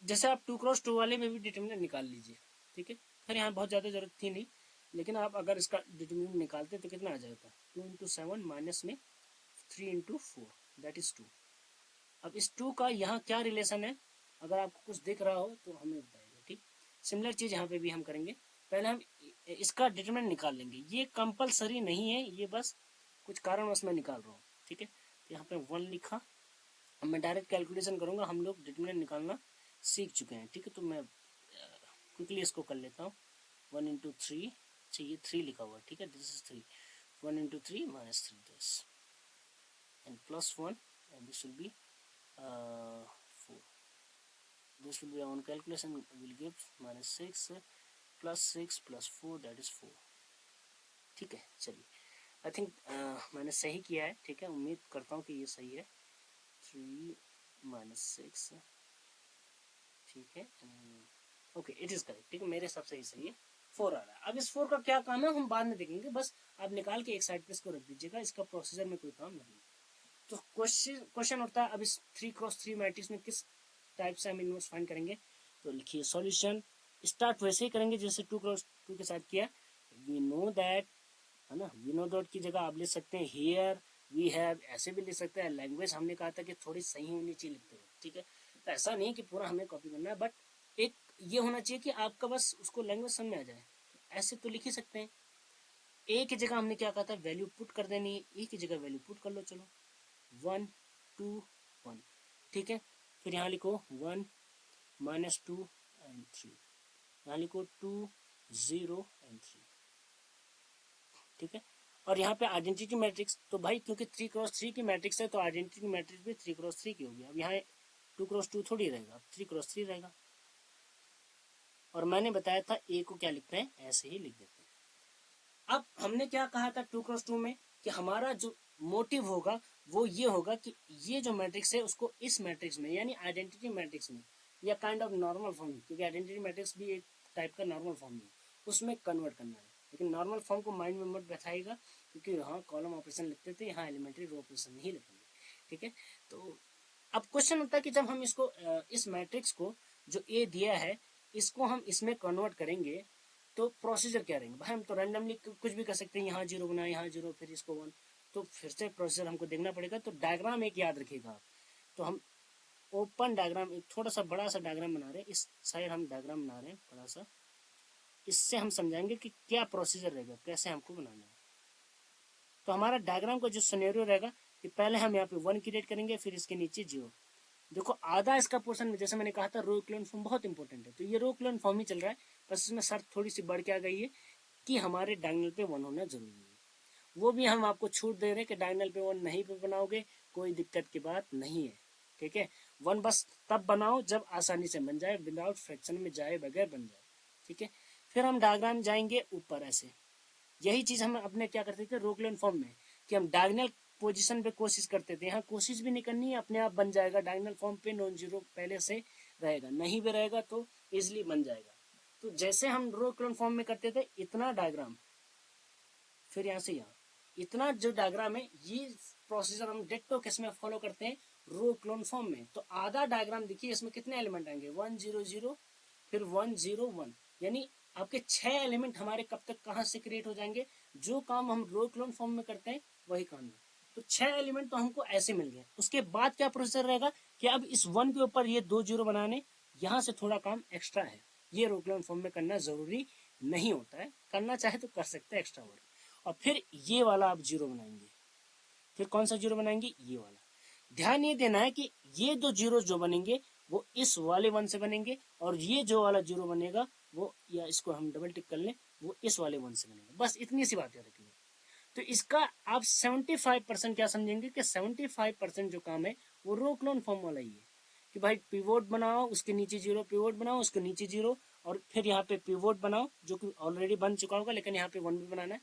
जैसे आप 2x2 वाले में भी डिटरमिनेंट निकाल लीजिए, ठीक है। फिर यहाँ बहुत ज़्यादा जरूरत थी नहीं, लेकिन आप अगर इसका डिटरमिनेंट निकालते तो कितना आ जाएगा, 2 × 7 माइनस में 3 × 4 दैट इज 2। अब इस 2 का यहाँ क्या रिलेशन है, अगर आपको कुछ दिख रहा हो तो हमें बताइएगा, ठीक। सिमिलर चीज़ यहाँ पे भी हम करेंगे। पहले हम इसका डिटरमिनेंट निकाल लेंगे, ये कंपलसरी नहीं है, ये बस कुछ कारणवश मैं निकाल रहा हूँ, ठीक है। तो यहाँ पे 1 लिखा, अब मैं डायरेक्ट कैलकुलेशन करूँगा, हम लोग डिटरमिनेंट निकालना सीख चुके हैं, ठीक है। तो मैं क्विकली इसको कर लेता हूँ। 1 × 3, चाहिए 3 लिखा हुआ, ठीक है, this is 3, 1 × 3 -3 this and +1 and this will be 4. This will be on calculation will give -6 +6 +4 that is 4, ठीक है। चलिए आई थिंक मैंने सही किया है, ठीक है, उम्मीद करता हूँ कि ये सही है। 3 -6, ठीक है, ओके इट इज करेक्ट, ठीक है, मेरे हिसाब से ही सही है। 4 आ रहा है। अब इस 4 का क्या काम है हम बाद में देखेंगे, बस आप निकाल के एक साइड पे इसको रख दीजिएगा, इसका प्रोसीजर में कोई काम नहीं। तो क्वेश्चन उठता है अब इस 3x3 मैट्रिक्स में किस टाइप से हम इनवर्स फाइंड करेंगे। तो लिखिए सॉल्यूशन, स्टार्ट वैसे ही करेंगे जैसे 2x2 के साथ किया। वी नो दैट, है ना, वी नो डॉट की जगह आप लिख सकते हैं हियर वी हैव, ऐसे भी लिख सकते हैं। लैंग्वेज हमने कहा था कि थोड़ी सही होनी चाहिए लिखते हुए, ठीक है। तो ऐसा नहीं कि पूरा हमें कॉपी करना है, बट एक ये होना चाहिए कि आपका बस उसको लैंग्वेज समझ में आ जाए। ऐसे तो लिख ही सकते हैं। ए की जगह हमने क्या कहा था, वैल्यू पुट कर देनी है, ए की जगह वैल्यू पुट कर लो, चलो 1 2 1, ठीक है। फिर यहाँ लिखो 1 -2 and 3, यहाँ लिखो 2 0 and 3, ठीक है। और यहाँ पे आइडेंटिटी मैट्रिक्स, तो भाई क्योंकि 3x3 की मैट्रिक्स है तो आइडेंटिटी मैट्रिक्स भी 3x3 की होगी। अब यहाँ 2x2 थोड़ी रहेगा, 3x3 रहेगा। और मैंने बताया था ए को क्या लिखते हैं, ऐसे ही लिख देते हैं। अब हमने क्या कहा था 2x2 में कि हमारा जो मोटिव होगा वो ये होगा कि ये जो मैट्रिक्स है उसको इस मैट्रिक्स में, यानी आइडेंटिटी मैट्रिक्स में, या काइंड ऑफ नॉर्मल फॉर्म, क्योंकि आइडेंटिटी मैट्रिक्स भी एक टाइप का नॉर्मल फॉर्म है, उसमें कन्वर्ट करना है। लेकिन नॉर्मल फॉर्म को माइंड में मत बैठाइएगा, क्योंकि यहाँ कॉलम ऑपरेशन लिखते थे, यहाँ एलिमेंट्री रो ऑपरेशन नहीं लिखेंगे, ठीक है। तो अब क्वेश्चन होता है कि जब हम इसको इस मैट्रिक्स को जो ए दिया है इसको हम इसमें कन्वर्ट करेंगे तो प्रोसीजर क्या रहेंगे। भाई हम तो रैंडमली कुछ भी कर सकते हैं, यहाँ 0 बनाए, यहाँ 0, फिर इसको 1, तो फिर से प्रोसीजर हमको देखना पड़ेगा। तो डायग्राम एक याद रखिएगा आप। तो हम ओपन डायग्राम, एक थोड़ा सा बड़ा सा डायग्राम बना रहे हैं, इस साइड हम डायग्राम बना रहे हैं बड़ा सा। इससे हम समझाएंगे कि क्या प्रोसीजर रहेगा, कैसे हमको बनाना है। तो हमारा डायग्राम का जो सिनेरियो रहेगा कि पहले हम यहाँ पे 1 क्रिएट करेंगे, फिर इसके नीचे 0। देखो आधा इसका पोर्शन में, जैसे मैंने कहा था रो इक्विवेलेंट फॉर्म बहुत इंपॉर्टेंट है, तो ये रो इक्विवेलेंट फॉर्म ही चल रहा है, बस इसमें शर्त थोड़ी सी बढ़ के आ गई है कि हमारे डायगोनल पे 1 होना जरूरी है। वो भी हम आपको छूट दे रहे हैं कि डायगोनल पे 1 नहीं पे बनाओगे कोई दिक्कत की बात नहीं है, ठीक है। 1 बस तब बनाओ जब आसानी से बन जाए, विदाउट फ्रैक्शन में जाए बगैर बन जाए, ठीक है। फिर हम डायग्राम जाएंगे ऊपर ऐसे। यही चीज हम अपने क्या करते थे रो इक्विवेलेंट फॉर्म में, कि हम डायगोनल पोजीशन पे कोशिश करते थे। यहाँ कोशिश भी नहीं करनी है, अपने आप बन जाएगा। डायगोनल फॉर्म पे नॉन जीरो पहले से रहेगा, नहीं भी रहेगा तो इजिली बन जाएगा। तो जैसे हम रो इक्विवेलेंट फॉर्म में करते थे इतना डायग्राम, फिर यहाँ से यहाँ इतना जो डायग्राम है, ये प्रोसीजर हम डिट्टो किस में फॉलो करते हैं, रो इक्विवेलेंट फॉर्म में। तो आधा डायग्राम देखिए, इसमें कितने एलिमेंट आएंगे, 1 0 0 फिर 1 0 1, यानी आपके 6 एलिमेंट हमारे कब तक कहाँ से क्रिएट हो जाएंगे। जो काम हम रो इक्विवेलेंट फॉर्म में करते हैं वही काम है। तो 6 एलिमेंट तो हमको ऐसे मिल गए। उसके बाद क्या प्रोसीजर रहेगा कि अब इस 1 के ऊपर ये 2 0 बनाने, यहाँ से थोड़ा काम एक्स्ट्रा है। ये रो इक्विवेलेंट फॉर्म में करना जरूरी नहीं होता है, करना चाहे तो कर सकते हैं एक्स्ट्रा वर्क। और फिर ये वाला आप 0 बनाएंगे। फिर कौन सा 0 बनाएंगे, ये वाला। ध्यान ये देना है कि ये दो 0 जो बनेंगे वो इस वाले 1 से बनेंगे, और ये जो वाला 0 बनेगा वो, या इसको हम डबल टिक कर लें, वो इस वाले 1 से बनेगा। बस इतनी सी बात याद रखिए। तो इसका आप 75% क्या समझेंगे कि 75% जो काम है वो रो इक्विवेलेंट फॉर्म वाला ही है, कि भाई पिवोट बनाओ उसके नीचे 0, पिवोट बनाओ उसके नीचे 0, और फिर यहाँ पे पिवोट बनाओ जो कि ऑलरेडी बन चुका होगा, लेकिन यहाँ पे 1 भी बनाना है।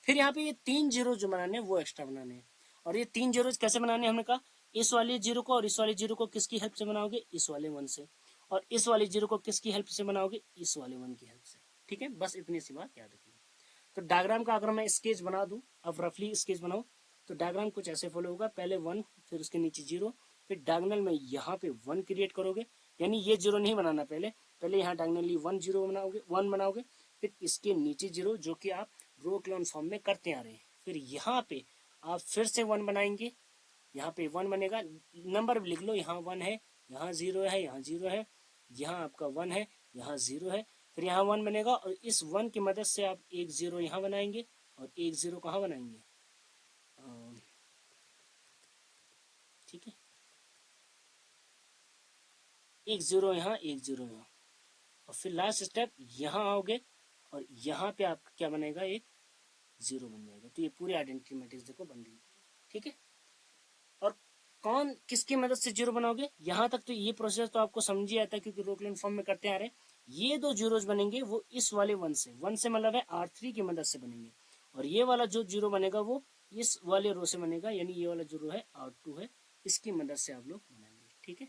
फिर यहाँ पे ये 3 0 जो बनाने हैं वो एक्स्ट्रा बनाने हैं। और ये 3 0 कैसे बनाने हैं, हमने कहा इस वाले 0 को और इस वाले 0 को किसकी हेल्प से बनाओगे, इस वाले 1 से, और इस वाले 0 को किसकी हेल्प से बनाओगे, इस वाले 1 की हेल्प से, ठीक है। बस इतनी सी बात याद रखिए। तो डायग्राम का अगर मैं स्केच बना दूं, अब रफली स्केच बनाऊं, तो डायग्राम कुछ ऐसे फॉलो होगा, पहले 1 फिर उसके नीचे 0, फिर डायगोनल में यहाँ पे 1 क्रिएट करोगे, यानी ये 0 नहीं बनाना, पहले पहले यहाँ डायगोनली 1 0 बनाओगे, 1 बनाओगे, फिर इसके नीचे 0 जो कि आप रो इक्विवेलेंट फॉर्म में करते आ रहे हैं। फिर यहाँ पे आप फिर से 1 बनाएंगे, यहाँ पे 1 बनेगा, नंबर लिख लो, यहाँ 1 है, यहाँ 0 है, यहाँ 0 है, यहाँ आपका 1 है, यहाँ 0 है, फिर यहाँ 1 बनेगा, और इस 1 की मदद से आप एक 0 यहाँ बनाएंगे और एक 0 कहाँ बनाएंगे, ठीक है, एक 0 यहाँ, एक 0 यहाँ, और फिर लास्ट स्टेप यहाँ आओगे और यहाँ पे आपका क्या बनेगा, एक 0 बन जाएगा। तो ये पूरी आइडेंटिटी मैट्रिक्स देखो बन गई, ठीक है। और कौन किसकी मदद से 0 बनाओगे, यहाँ तक तो ये प्रोसेस तो आपको समझ ही आता है क्योंकि रो इक्विवेलेंट फॉर्म में करते आ रहे हैं। ये दो 0s बनेंगे वो इस वाले 1 से, 1 से मतलब है R3 की मदद से बनेंगे, और ये वाला जो 0 बनेगा वो इस वाले रो से बनेगा, यानी ये वाला जो रो है R2 है, इसकी मदद से आप लोग बनाएंगे, ठीक है।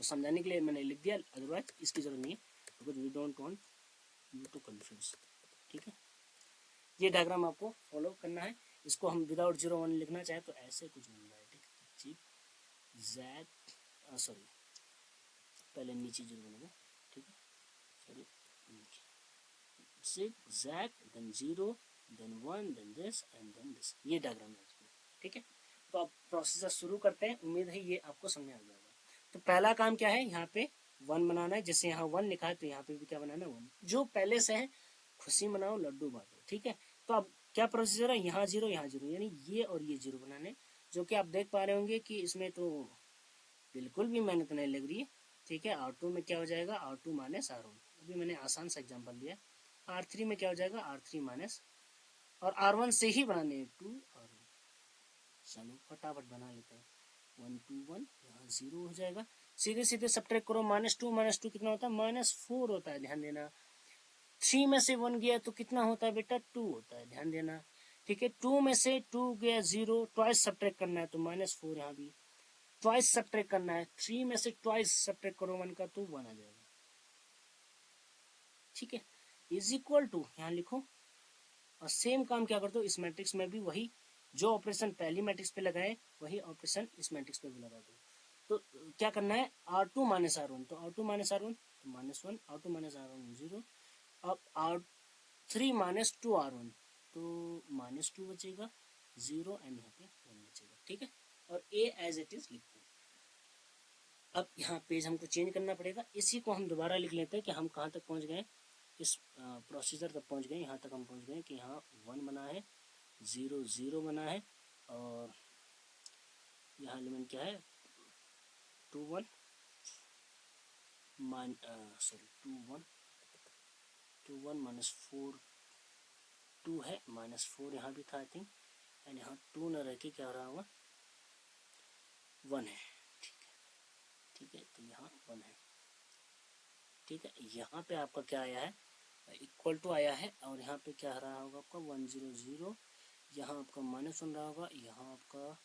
तो समझाने के लिए मैंने लिख दिया, अदरवाइज इसकी जरूरत नहीं है, because we don't want you to confuse, ठीक है। ये डायग्राम आपको फॉलो करना है। इसको हम विदाउट 0 1 लिखना चाहे तो ऐसे कुछ बन रहा है, ठीक है, जैक सॉरी, पहले नीचे 0 बनेगा, ठीक है, sorry, zigzag then 0 then 1 then this and then this, ये डायग्राम है, ठीक है। तो अब प्रोसेसर शुरू करते हैं, उम्मीद है ये आपको समझ आ जाएगा। तो पहला काम क्या है, यहाँ पे 1 बनाना है, जैसे यहाँ 1 लिखा है तो यहाँ पे भी क्या बनाना है 1, जो पहले से है, खुशी मनाओ लड्डू बांटो, ठीक है। तो अब क्या प्रोसीजर है, यहाँ 0 यहाँ 0, यानी ये और ये 0 बनाने, जो कि आप देख पा रहे होंगे कि इसमें तो बिल्कुल भी मेहनत नहीं लग रही है, ठीक है। R2 में क्या हो जाएगा, R2 माइनस R1, अभी मैंने आसान सा एग्जाम्पल लिया। R3 में क्या हो जाएगा, R3 माइनस, और R1 से ही बनाने हैं 2 R1, चलो फटाफट बना लेते हैं, 1 2 1, यहाँ 0 हो जाएगा, सीधे सीधे सब्ट्रैक्ट करो, -2 कितना होता है, -4 होता है, ध्यान देना। 3 में से 1 गया तो कितना होता है बेटा, 2 होता है, ध्यान देना, ठीक है। 2 में से 2 गया 0, ट्वाइस सब्ट्रैक्ट करना है तो -4, यहाँ भी ट्वाइस सब्ट्रैक्ट करना है, 3 में से ट्वाइस सब्ट्रैक्ट करो 1 का तो 1 आ जाएगा, ठीक है, इज इक्वल टू, यहाँ लिखो, और सेम काम क्या करते हो इस मैट्रिक्स में भी, वही जो ऑपरेशन पहली मैट्रिक्स पे लगाए वही ऑपरेशन इस मैट्रिक्स पे भी लगा दो। तो क्या करना है, R2 माइनस R1, तो R2 माइनस R1 तो -1, R2 माइनस R1 0, अब R3 माइनस 2 R1 तो -2 बचेगा, 0 एंड यहाँ पे 1 बचेगा, ठीक है। और ए एज इट इज लिखते हैं। अब यहाँ पेज हमको चेंज करना पड़ेगा, इसी को हम दोबारा लिख लेते हैं कि हम कहाँ तक पहुँच गए, इस प्रोसीजर तक पहुँच गए, यहाँ तक हम पहुँच गए कि यहाँ 1 बना है, 0 0 बना है, और यहाँ एलिमेंट क्या है 2 1 2 1 माइनस 4 2 है, -4 यहाँ भी था आई थिंक, एंड यहाँ 2 न रह के क्या रहा होगा 1 है, ठीक है। तो यहाँ 1 है, ठीक है। यहाँ पे आपका क्या आया है, इक्वल टू आया है, और यहाँ पे क्या रहा होगा आपका 1 0 0, यहाँ आपका -1 रहा होगा, यहाँ आपका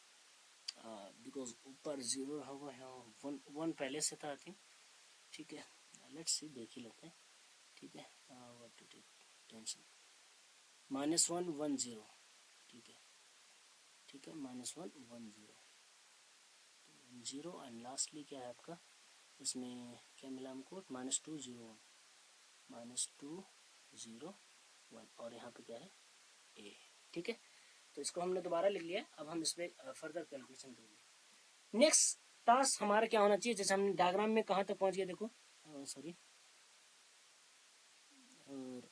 बिकॉज ऊपर 0 रहा होगा, यहाँ 1 पहले से था आई थिंक, ठीक है। लेट्स सी, देख ही लेते हैं, ठीक है। व्हाट टू टेक टेंशन, -1 1 0, ठीक है, ठीक है, -1 1 0 एंड लास्टली क्या है आपका, इसमें क्या मिला हमको -2 0 -2 0 1, और यहाँ पे क्या है ए, ठीक है। तो इसको हमने दोबारा लिख लिया, अब हम इस पर फर्दर कैलकुलेशन करेंगे। नेक्स्ट टास्क हमारा क्या होना चाहिए, जैसे हम डायग्राम में कहाँ तक पहुँच गए देखो, सॉरी, और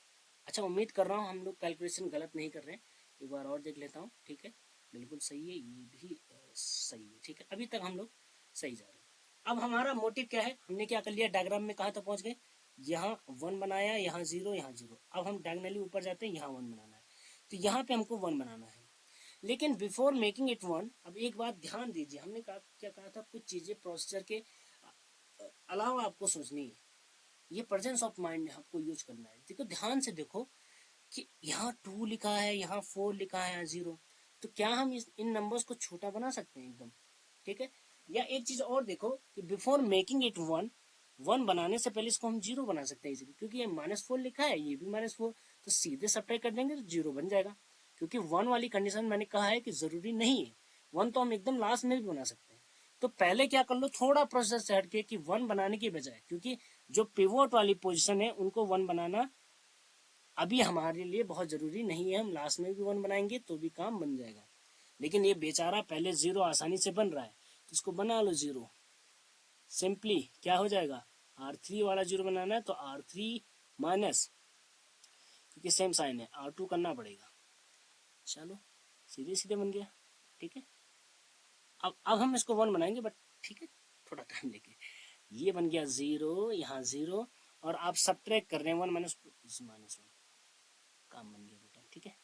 अच्छा उम्मीद कर रहा हूँ हम लोग कैलकुलेशन गलत नहीं कर रहे हैं, एक बार और देख लेता हूँ, ठीक है, बिल्कुल सही है, ये भी सही है, ठीक है, अभी तक हम लोग सही जा रहे हैं। अब हमारा मोटिव क्या है, हमने क्या कर लिया, डायग्राम में कहाँ तक पहुँच गए, यहाँ 1 बनाया, यहाँ 0 यहाँ 0, अब हम डायगोनली ऊपर जाते हैं, यहाँ 1 बनाना है, तो यहाँ पे हमको 1 बनाना है। लेकिन बिफोर मेकिंग इट 1, अब एक बात ध्यान दीजिए, हमने क्या कहा था, कुछ चीज़ें प्रोसीजर के अलावा आपको सोचनी है, ये प्रेजेंस ऑफ माइंड आपको यूज करना है। देखो ध्यान से देखो कि यहाँ 2 लिखा है, यहाँ 4 लिखा है, यहाँ 0, तो क्या हम इन नंबर्स को छोटा बना सकते हैं एकदम, ठीक है। या एक चीज और देखो कि बिफोर मेकिंग इट 1 बनाने से पहले इसको हम 0 बना सकते हैं इजीली, क्योंकि ये -4 लिखा है, ये भी -4, तो सीधे सब्ट्रैक्ट कर देंगे तो 0 बन जाएगा, क्योंकि 1 वाली कंडीशन मैंने कहा है कि जरूरी नहीं है, 1 तो हम एकदम लास्ट में भी बना सकते हैं। तो पहले क्या कर लो, थोड़ा प्रोसेस से हटके कि 1 बनाने की बजाय, क्योंकि जो पिवोट वाली पोजीशन है उनको 1 बनाना अभी हमारे लिए बहुत जरूरी नहीं है, हम लास्ट में भी 1 बनाएंगे तो भी काम बन जाएगा। लेकिन ये बेचारा पहले 0 आसानी से बन रहा है, तो इसको बना लो 0, सिंपली क्या हो जाएगा, R3 वाला 0 बनाना है तो R3 माइनस, क्योंकि सेम साइन है, R2 करना पड़ेगा, चलो सीधे सीधे बन गया, ठीक है। अब हम इसको 1 बनाएंगे, बट ठीक है थोड़ा टाइम लेके, ये बन गया 0, यहाँ 0, और आप सब्ट्रैक्ट कर रहे हैं 1 -1, काम बन गया बेटा, ठीक है।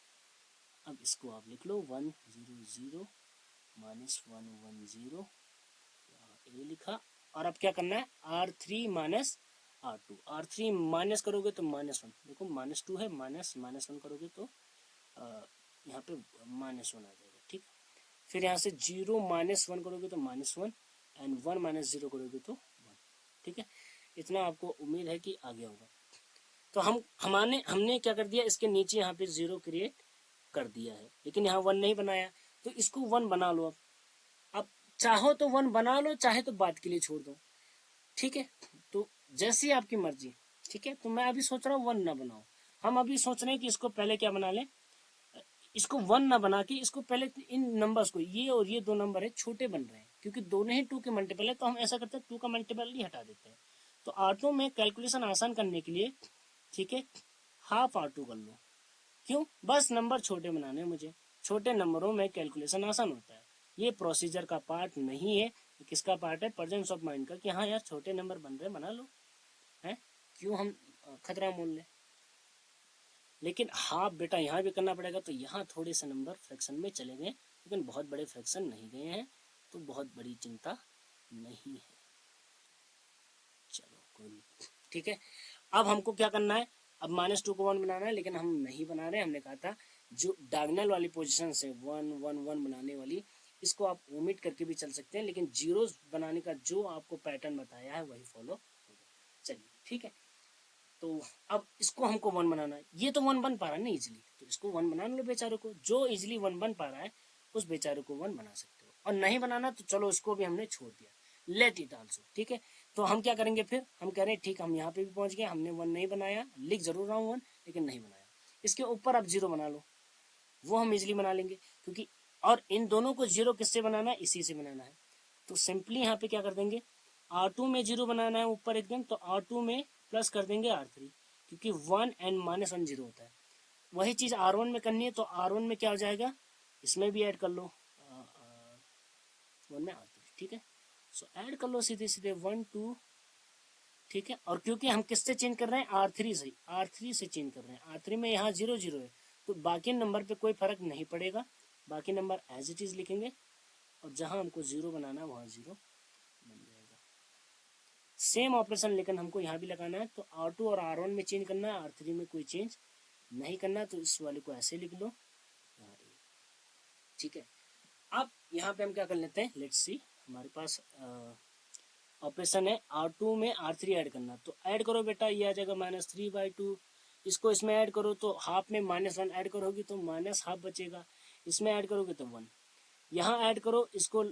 अब इसको आप लिख लो 1 0 0 -1 1 0, ये लिखा, और अब क्या करना है, R3 minus R2, R3 minus करोगे तो -1, देखो -2 है, -1 करोगे तो यहाँ पे -1 आ जाएगा, ठीक। फिर यहाँ से 0 -1 करोगे तो -1, एंड 1 - 0 करोगे तो 1, ठीक है। इतना आपको उम्मीद है कि आ गया होगा। तो हमने क्या कर दिया, इसके नीचे यहाँ पे 0 क्रिएट कर दिया है, लेकिन यहाँ 1 नहीं बनाया, तो इसको 1 बना लो। अब चाहो तो 1 बना लो, चाहे तो बात के लिए छोड़ दो, ठीक है। तो जैसी आपकी मर्जी, ठीक है। तो मैं अभी सोच रहा हूँ 1 ना बनाओ, हम अभी सोच रहे हैं कि इसको पहले क्या बना लें, इसको 1 ना बना के इसको पहले इन नंबर्स को, ये और ये 2 नंबर है छोटे बन रहे हैं, क्योंकि दोनों ही 2 के मल्टीपल है, तो हम ऐसा करते हैं 2 का मल्टीपल ही हटा देते हैं। तो R2 में कैलकुलेशन आसान करने के लिए, ठीक है, हाफ R2 कर लो, क्यों, बस नंबर छोटे बनाने हैं मुझे, छोटे नंबरों में कैलकुलेशन आसान होता है, ये प्रोसीजर का पार्ट नहीं है, किसका पार्ट है, प्रेजेंस ऑफ माइंड का, कि हाँ यार छोटे नंबर बन रहे, बना लो, है क्यों हम खतरा मोल लें। लेकिन हाफ बेटा यहाँ भी करना पड़ेगा, तो यहाँ थोड़े से नंबर फ्रैक्शन में चले गए, लेकिन बहुत बड़े फ्रैक्शन नहीं गए हैं, तो बहुत बड़ी चिंता नहीं है, चलो कोई नहीं, ठीक है। अब हमको क्या करना है, अब -2 को 1 बनाना है, लेकिन हम नहीं बना रहे, हमने कहा था जो डायगोनल वाली पोजीशन से 1 1 1 बनाने वाली, इसको आप ओमिट करके भी चल सकते हैं, लेकिन जीरोस बनाने का जो आपको पैटर्न बताया है वही फॉलो होगा, चलिए ठीक है। तो अब इसको हमको 1 बनाना है, ये तो 1 बन पा रहा है ना इजिली, तो इसको 1 बना लो बेचारे को, जो इजिली 1 बन पा रहा है उस बेचारे को 1 बना सकते हो, और नहीं बनाना तो चलो उसको भी हमने छोड़ दिया, लेट इट आल्सो, ठीक है। तो हम क्या करेंगे फिर, हम कह रहे हैं ठीक, हम यहाँ पे भी पहुंच गए, हमने 1 नहीं बनाया, लिख जरूर रहा हूँ 1 लेकिन नहीं बनाया, इसके ऊपर आप 0 बना लो, वो हम इजिली बना लेंगे, क्योंकि और इन दोनों को जीरो किससे बनाना है, इसी से बनाना है। तो सिंपली यहाँ पे क्या कर देंगे, R2 में जीरो बनाना है ऊपर एकदम, तो R2 में प्लस कर देंगे R3, क्योंकि 1 एंड -1 जीरो होता है। वही चीज़ R1 में करनी है, तो R1 में क्या हो जाएगा, इसमें भी ऐड कर लो 1 में R3, ठीक है। सो ऐड कर लो सीधे सीधे 1 2, ठीक है। और क्योंकि हम किससे चेंज कर रहे हैं, R3 से, R3 से चेंज कर रहे हैं। R3 में यहाँ 0 0 है, तो बाकी नंबर पे कोई फर्क नहीं पड़ेगा, बाकी नंबर एज इट इज लिखेंगे, और जहाँ हमको 0 बनाना है वहाँ 0 बन जाएगा। सेम ऑपरेशन लेकिन हमको यहाँ भी लगाना है, तो R2 और R1 में चेंज करना है, R3 में कोई चेंज नहीं करना, तो इस वाले को ऐसे लिख लो, ठीक है। अब यहाँ पे हम क्या कर लेते हैं, लेट्स सी, हमारे पास ऑपरेशन है R2 में R3 ऐड करना, तो ऐड करो बेटा, ये आ जाएगा -3/2। इसको इसमें ऐड करो तो हाफ में -1 ऐड करोगे तो -हाफ बचेगा, इसमें ऐड करोगे तो 1, यहाँ ऐड करो इसको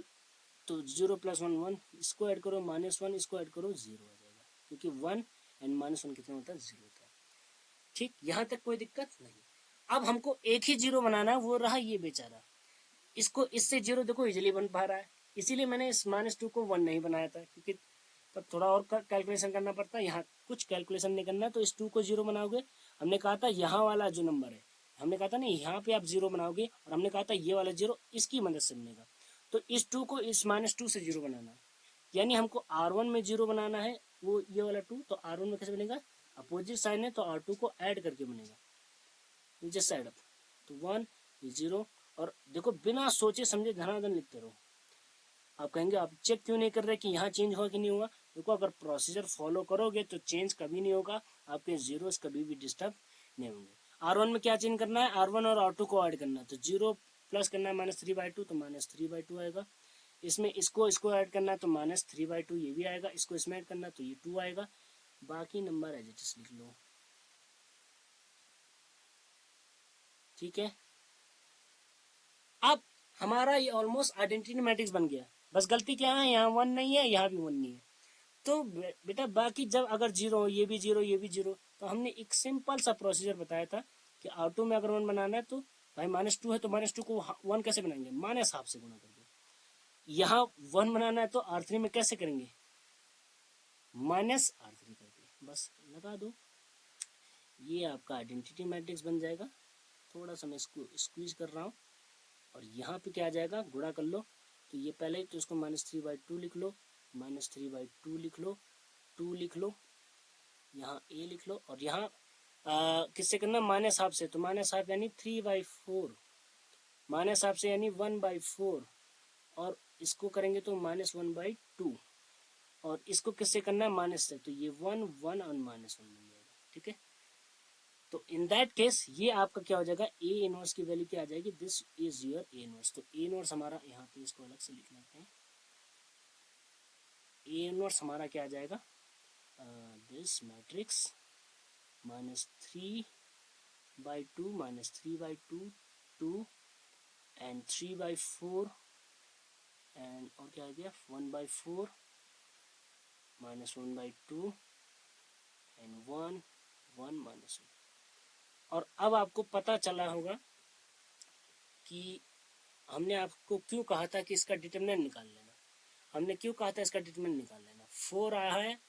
तो 0 + 1 1, इसको ऐड करो -1, इसको ऐड करो 0 आ जाएगा, क्योंकि 1 एंड -1 कितना होता है, 0 होता है, ठीक। यहाँ तक कोई दिक्कत नहीं। अब हमको एक ही 0 बनाना है, वो रहा ये बेचारा, इसको इससे 0 देखो इजीली बन पा रहा है, इसीलिए मैंने इस -2 को 1 नहीं बनाया था, क्योंकि तब थोड़ा और कैलकुलेशन करना पड़ता है। यहाँ कुछ कैलकुलेशन नहीं करना, तो इस 2 को 0 बनाओगे। हमने कहा था यहाँ वाला जो नंबर है, हमने कहा था नहीं, यहाँ पे आप 0 बनाओगे, और हमने कहा था ये वाला 0 इसकी मदद से बनेगा, तो इस 2 को इस -2 से 0 बनाना है, यानी हमको R1 में 0 बनाना है, वो ये वाला 2, तो R1 में कैसे बनेगा, अपोजिट साइन है तो R2 को ऐड करके बनेगा, जस्ट ऐड अप, तो 1 ये 0, और देखो बिना सोचे समझे धनाधन लिखते रहो। आप कहेंगे आप चेक क्यों नहीं कर रहे कि यहाँ चेंज हुआ कि नहीं हुआ, देखो अगर प्रोसीजर फॉलो करोगे तो चेंज कभी नहीं होगा, आपके जीरोस कभी भी डिस्टर्ब नहीं होंगे। R1 में क्या चेंज करना है, R1 और R2 को ऐड करना है, तो 0 प्लस करना है -3/2, तो -3/2 आएगा। इसमें इसको ऐड करना है तो -3/2 ये भी आएगा, इसको इसमें ऐड करना है तो ये 2 आएगा, बाकी नंबर एज इट इज लिख लो, ठीक है। अब हमारा ये ऑलमोस्ट आइडेंटिटी मैट्रिक्स बन गया, बस गलती क्या है, यहाँ 1 नहीं है, यहाँ भी 1 नहीं है, तो बेटा बाकी जब अगर 0 ये भी 0 ये भी 0, तो हमने एक सिंपल सा प्रोसीजर बताया था कि R2 में अगर 1 बनाना है तो भाई -2 है, तो -2 को 1 कैसे बनाएंगे, -हाफ से गुणा करके। यहाँ 1 बनाना है तो R3 में कैसे करेंगे, -R3 करके, बस लगा दो, ये आपका आइडेंटिटी मैट्रिक्स बन जाएगा। थोड़ा सा मैं इसको स्क्वीज कर रहा हूँ, और यहाँ पे क्या आ जाएगा, गुणा कर लो, तो ये पहले तो इसको -3/2 लिख लो, -3/2 लिख लो, 2 लिख लो, यहाँ a लिख लो, और यहाँ किससे करना, -हाफ से, तो -हाफ यानी 3/4, -हाफ से यानी 1/4, और इसको करेंगे तो -1/2, और इसको किससे करना है, माइनस से, तो ये 1 1 और -1 बन जाएगा, ठीक है। तो इन दैट केस ये आपका क्या हो जाएगा, ए इनवर्स की वैल्यू क्या आ जाएगी, this is your A inverse. तो ए इनवर्स हमारा, यहाँ पे इसको अलग से लिख लेते हैं, ए इनवर्स हमारा क्या आ जाएगा, दिस मैट्रिक्स -3/2 -3/2 2 एंड 3/4 एंड और क्या आ गया 1/4 -1/2 एंड 1 1 -1। और अब आपको पता चला होगा कि हमने आपको क्यों कहा था कि इसका डिटरमिनेंट निकाल लेना, हमने क्यों कहा था इसका डिटरमिनेंट निकाल लेना। 4 आया है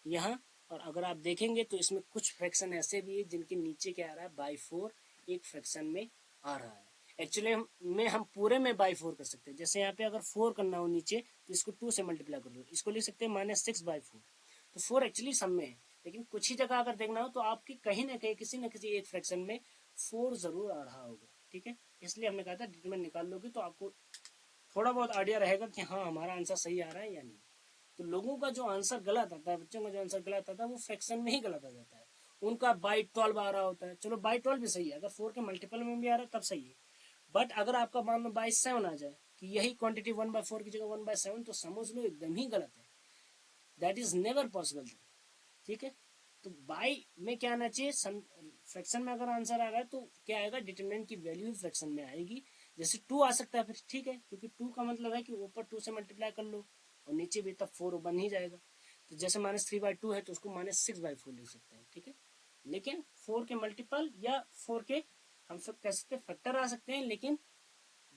यहाँ, और अगर आप देखेंगे तो इसमें कुछ फ्रैक्शन ऐसे भी है जिनके नीचे क्या आ रहा है, /4 एक फ्रैक्शन में आ रहा है। एक्चुअली में हम पूरे में /4 कर सकते हैं, जैसे यहाँ पे अगर 4 करना हो नीचे तो इसको 2 से मल्टीप्लाई कर लो, इसको लिख सकते हैं -6/4, तो 4 एक्चुअली सब में है, लेकिन कुछ ही जगह अगर देखना हो तो आपकी कहीं ना कहीं किसी न किसी एक फ्रैक्शन में 4 जरूर आ रहा होगा, ठीक है। इसलिए हमने कहा था डिटरमिनेंट निकाल लोगे तो आपको थोड़ा बहुत आइडिया रहेगा कि हाँ हमारा आंसर सही आ रहा है या नहीं। तो लोगों का जो आंसर गलत आता है, बच्चों का जो आंसर गलत आता है, वो फ्रैक्शन में ही गलत आ जाता है, उनका /12 आ रहा होता है। चलो /12 भी सही है, अगर 4 के मल्टीपल में भी आ रहा है तब सही है, बट अगर आपका मान लो /7 आ जाए कि यही क्वांटिटी 1/4 की जगह 1/7, तो समझ लो एकदम ही गलत है, दैट इज नेवर पॉसिबल, ठीक है। तो बाई में क्या आना चाहिए, फ्रैक्शन में अगर आंसर आ रहा है तो क्या आएगा, डिटरमिनेंट की वैल्यू फ्रैक्शन में आएगी। जैसे 2 आ सकता है फिर ठीक है, क्योंकि 2 का मतलब है कि ऊपर 2 से मल्टीप्लाई कर लो और नीचे भी तब 4 बन ही जाएगा। तो जैसे -3/2 है तो उसको -6/4 लिख सकते हैं, ठीक है। लेकिन 4 के मल्टीपल या 4 के हम सब कह सकते हैं फैक्टर आ सकते हैं, लेकिन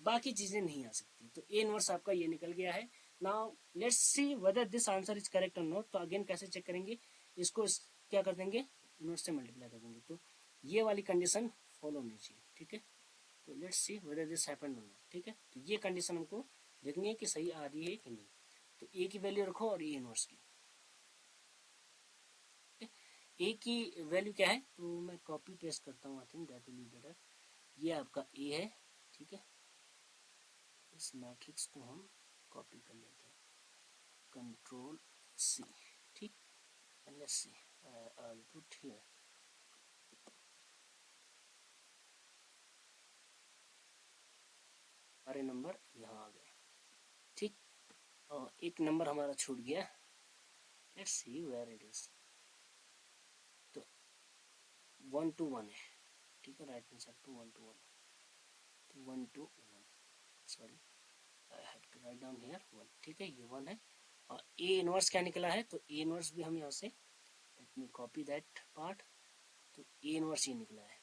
बाकी चीजें नहीं आ सकती। तो ए इनवर्स आपका ये निकल गया है। Now let's see whether this answer is correct और नॉट। तो अगेन कैसे चेक करेंगे, इसको क्या कर देंगे, इनवर्स से मल्टीप्लाई कर देंगे, तो ये वाली कंडीशन फॉलो होनी चाहिए, ठीक है। तो let's see whether this happened और नॉट, ठीक है। तो ये कंडीशन हमको देखनी है कि सही आ रही है कि नहीं। तो ए की वैल्यू रखो और ए इनवर्स की। ए की वैल्यू क्या है, तो मैं कॉपी पेस्ट करता हूँ, I think that will be better. ये आपका ए है, ठीक है। इस मैट्रिक्स को हम कॉपी कर लेते हैं, कंट्रोल सी, ठीक। Let's see, I will put here सारे नंबर यहाँ आ गए, ठीक। और एक नंबर हमारा छूट गया, let's see where it is. तो 1 to 1 है, ठीक है। राइट हैंड साइड पे 1 to 1, तो 1 to 1, sorry I have to write down here 1, ठीक है। ये 1 है। और ए इनवर्स क्या निकला है, तो ए इनवर्स भी हम यहाँ से, let me copy that part. तो ए इनवर्स ये निकला है,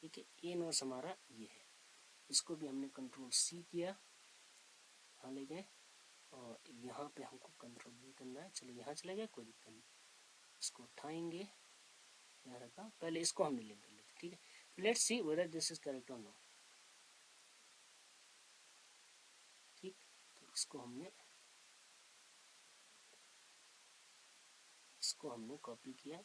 ठीक है। ए इनवर्स हमारा ये है। इसको भी हमने कंट्रोल सी किया, यहाँ ले गए, और यहाँ पे हमको कंट्रोल वी करना है। चलो यहाँ चले गए, कोई दिक्कत नहीं। इसको उठाएंगे, यहाँ रखा, पहले इसको हम डिलीट कर लेते, ठीक है। तो let's see whether this is correct और नॉट, ठीक। तो इसको हमने कॉपी किया।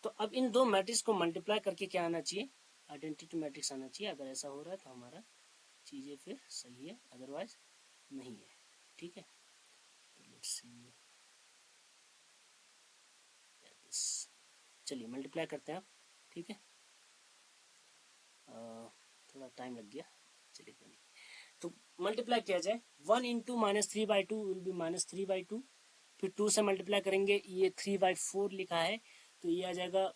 तो अब इन दो मैट्रिक्स को मल्टीप्लाई करके क्या आना चाहिए, आइडेंटिटी मैट्रिक्स आना चाहिए। अगर ऐसा हो रहा है तो हमारा चीज़ें फिर सही है, अदरवाइज नहीं है, ठीक है। तो लेट्स सी, चलिए मल्टीप्लाई करते हैं आप, ठीक है। थोड़ा टाइम लग गया, चलिए कोई नहीं। तो मल्टीप्लाई किया जाए, 1 इंटू -3/2 विल बी -3/2। फिर 2 से मल्टीप्लाई करेंगे, ये 3/4 लिखा है, तो ये आ जाएगा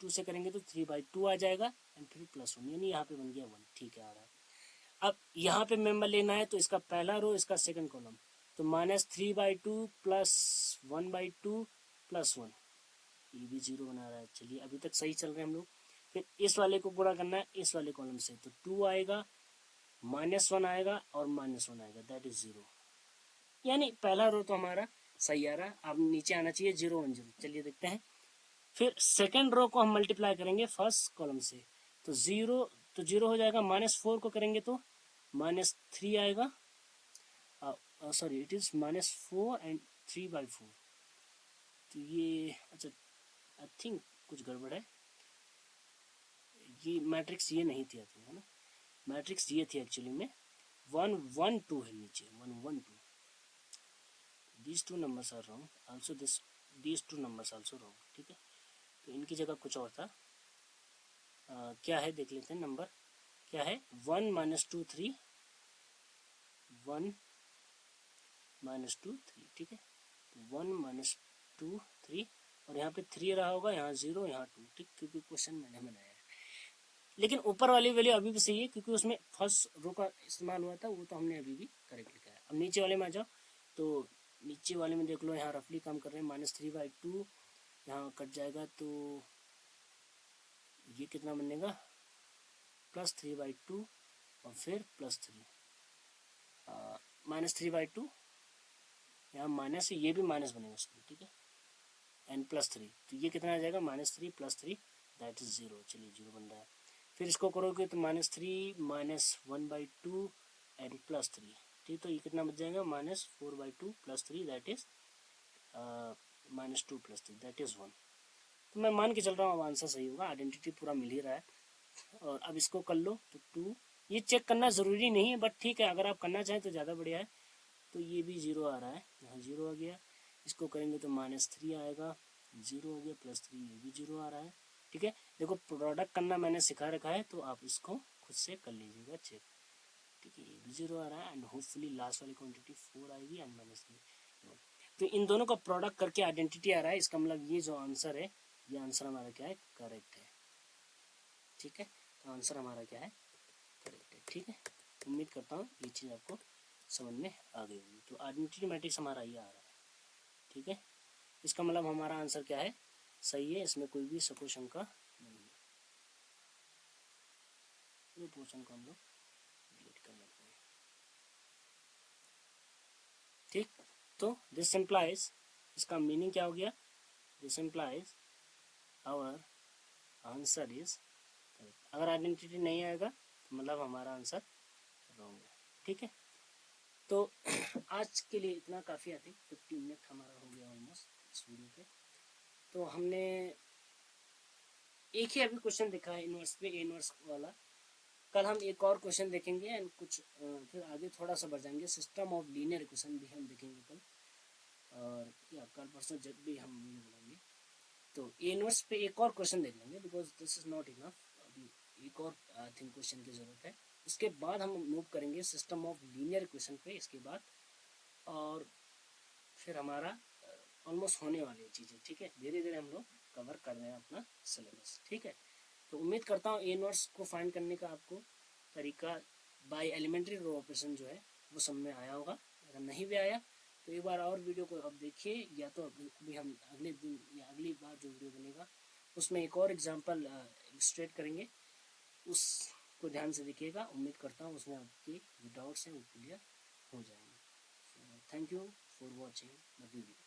2 से करेंगे तो 3/2 आ जाएगा, एंड फिर +1, यानी यहाँ पे बन गया 1, ठीक है, आ रहा है। अब यहाँ पे मेंबर लेना है, तो इसका पहला रो, इसका सेकंड कॉलम, तो -3/2 + 1/2 + 1, ये भी 0 बना रहा है। चलिए अभी तक सही चल रहे हैं हम लोग। फिर इस वाले को गुणा करना है इस वाले कॉलम से, तो 2 आएगा, -1 आएगा और -1 आएगा, दैट इज 0। यानी पहला रो तो हमारा सही आ रहा है। अब नीचे आना चाहिए 0 1 0। चलिए देखते हैं। फिर सेकेंड रो को हम मल्टीप्लाई करेंगे फर्स्ट कॉलम से, तो 0 हो जाएगा। -4 को करेंगे तो -3 आएगा, सॉरी इट इज -4 एंड 3/4। तो ये अच्छा, आई थिंक कुछ गड़बड़ है, ये मैट्रिक्स ये नहीं थी, आई थिंक, है ना। मैट्रिक्स ये थी एक्चुअली में 1 1 2 है नीचे, 1 1 2। These two numbers are wrong, also these two numbers also wrong, ठीक है। तो इनकी जगह कुछ और था, क्या है देख लेते हैं। नंबर क्या है, 1 -2 3, 1 -2 3, ठीक है। तो 1 -2 3, और यहाँ पे 3 रहा होगा, यहाँ 0, यहाँ 2, ठीक, क्योंकि क्वेश्चन मैंने बनाया है। लेकिन ऊपर वाली वैल्यू अभी भी सही है, क्योंकि उसमें फर्स्ट रो का इस्तेमाल हुआ था, वो तो हमने अभी भी करेक्ट लिखा है। अब नीचे वाले में आ जाओ, तो नीचे वाले में देख लो, यहाँ रफली काम कर रहे हैं, -3/2, यहाँ कट जाएगा, तो ये कितना बनेगा, +3/2, और फिर +3, -3/2, यहाँ माइनस है, ये भी माइनस बनेगा उसमें, ठीक है, एंड +3, तो ये कितना आ जाएगा, -3 + 3, दैट इज 0। चलिए 0 बन रहा है। फिर इसको करोगे तो -3 -1/2 एंड +3, ठीक। तो ये कितना बच जाएगा, -4/2 + 3, दैट इज -2 + 3, दैट इज 1। तो मैं मान के चल रहा हूँ अब आंसर सही होगा, आइडेंटिटी पूरा मिल ही रहा है। और अब इसको कर लो तो 2, ये चेक करना ज़रूरी नहीं है, बट ठीक है, अगर आप करना चाहें तो ज़्यादा बढ़िया है। तो ये भी 0 आ रहा है, यहाँ 0 आ गया। इसको करेंगे तो -3 आएगा, 0 हो गया, +3, ये भी 0 आ रहा है, ठीक है। देखो प्रोडक्ट करना मैंने सिखा रखा है, तो आप इसको खुद से कर लीजिएगा चेक, ठीक है। ये भी 0 आ रहा है, एंड होपफुली लास्ट वाली क्वांटिटी 4 आएगी, एंड -3। तो इन दोनों का प्रोडक्ट करके आइडेंटिटी आ रहा है, इसका मतलब ये जो आंसर है, ये आंसर हमारा क्या है, करेक्ट है, ठीक है। तो आंसर हमारा क्या है, करेक्ट है, ठीक है। उम्मीद करता हूँ ये चीज़ आपको समझ में आ गई होगी। तो आइडेंटिटी मैट्रिक्स हमारा ये आ रहा है, ठीक है। इसका मतलब हमारा आंसर क्या है, सही है, इसमें कोई भी शको शंका नहीं है। पूरे पोर्शन को हम लोग डिलीट कर लेते हैं। ठीक, तो दिस इम्प्लाइज, इसका मीनिंग क्या हो गया, this implies our answer is, अगर आइडेंटिटी नहीं आएगा तो मतलब हमारा आंसर रॉन्ग है। ठीक है, तो आज के लिए इतना काफ़ी, आई थिंक 15 मिनट हमारा हो गया ऑलमोस्ट इस वीडियो पे। तो हमने एक ही अभी क्वेश्चन देखा है इनवर्स पे, ए इनवर्स वाला। कल हम एक और क्वेश्चन देखेंगे एंड कुछ फिर आगे थोड़ा सा बढ़ जाएंगे, सिस्टम ऑफ लीनियर इक्वेशन भी हम देखेंगे कल, और या कल परसों जब भी हम वीडियो बनाएंगे। तो ए इनवर्स पे एक और क्वेश्चन देख लेंगे, because this is not enough, अभी एक और आई थिंक क्वेश्चन की ज़रूरत है। उसके बाद हम मूव करेंगे सिस्टम ऑफ लीनियर इक्वेशन पे इसके बाद, और फिर हमारा ऑलमोस्ट होने वाली है चीज़ें। ठीक है, धीरे धीरे हम लोग कवर कर रहे हैं अपना सिलेबस। ठीक है, तो उम्मीद करता हूँ ए इनवर्स को फाइंड करने का आपको तरीका बाय एलिमेंट्री रो ऑपरेशन जो है वो सब में आया होगा। अगर नहीं भी आया तो एक बार और वीडियो को अब देखिए, या तो अभी हम अगले दिन या अगली बार जो वीडियो बनेगा उसमें एक और एग्जांपल इलस्ट्रेट करेंगे, उसको ध्यान से देखिएगा। उम्मीद करता हूँ उसमें आपके जो डाउट्स हैं वो क्लियर हो जाएंगे। Thank you for watching the video.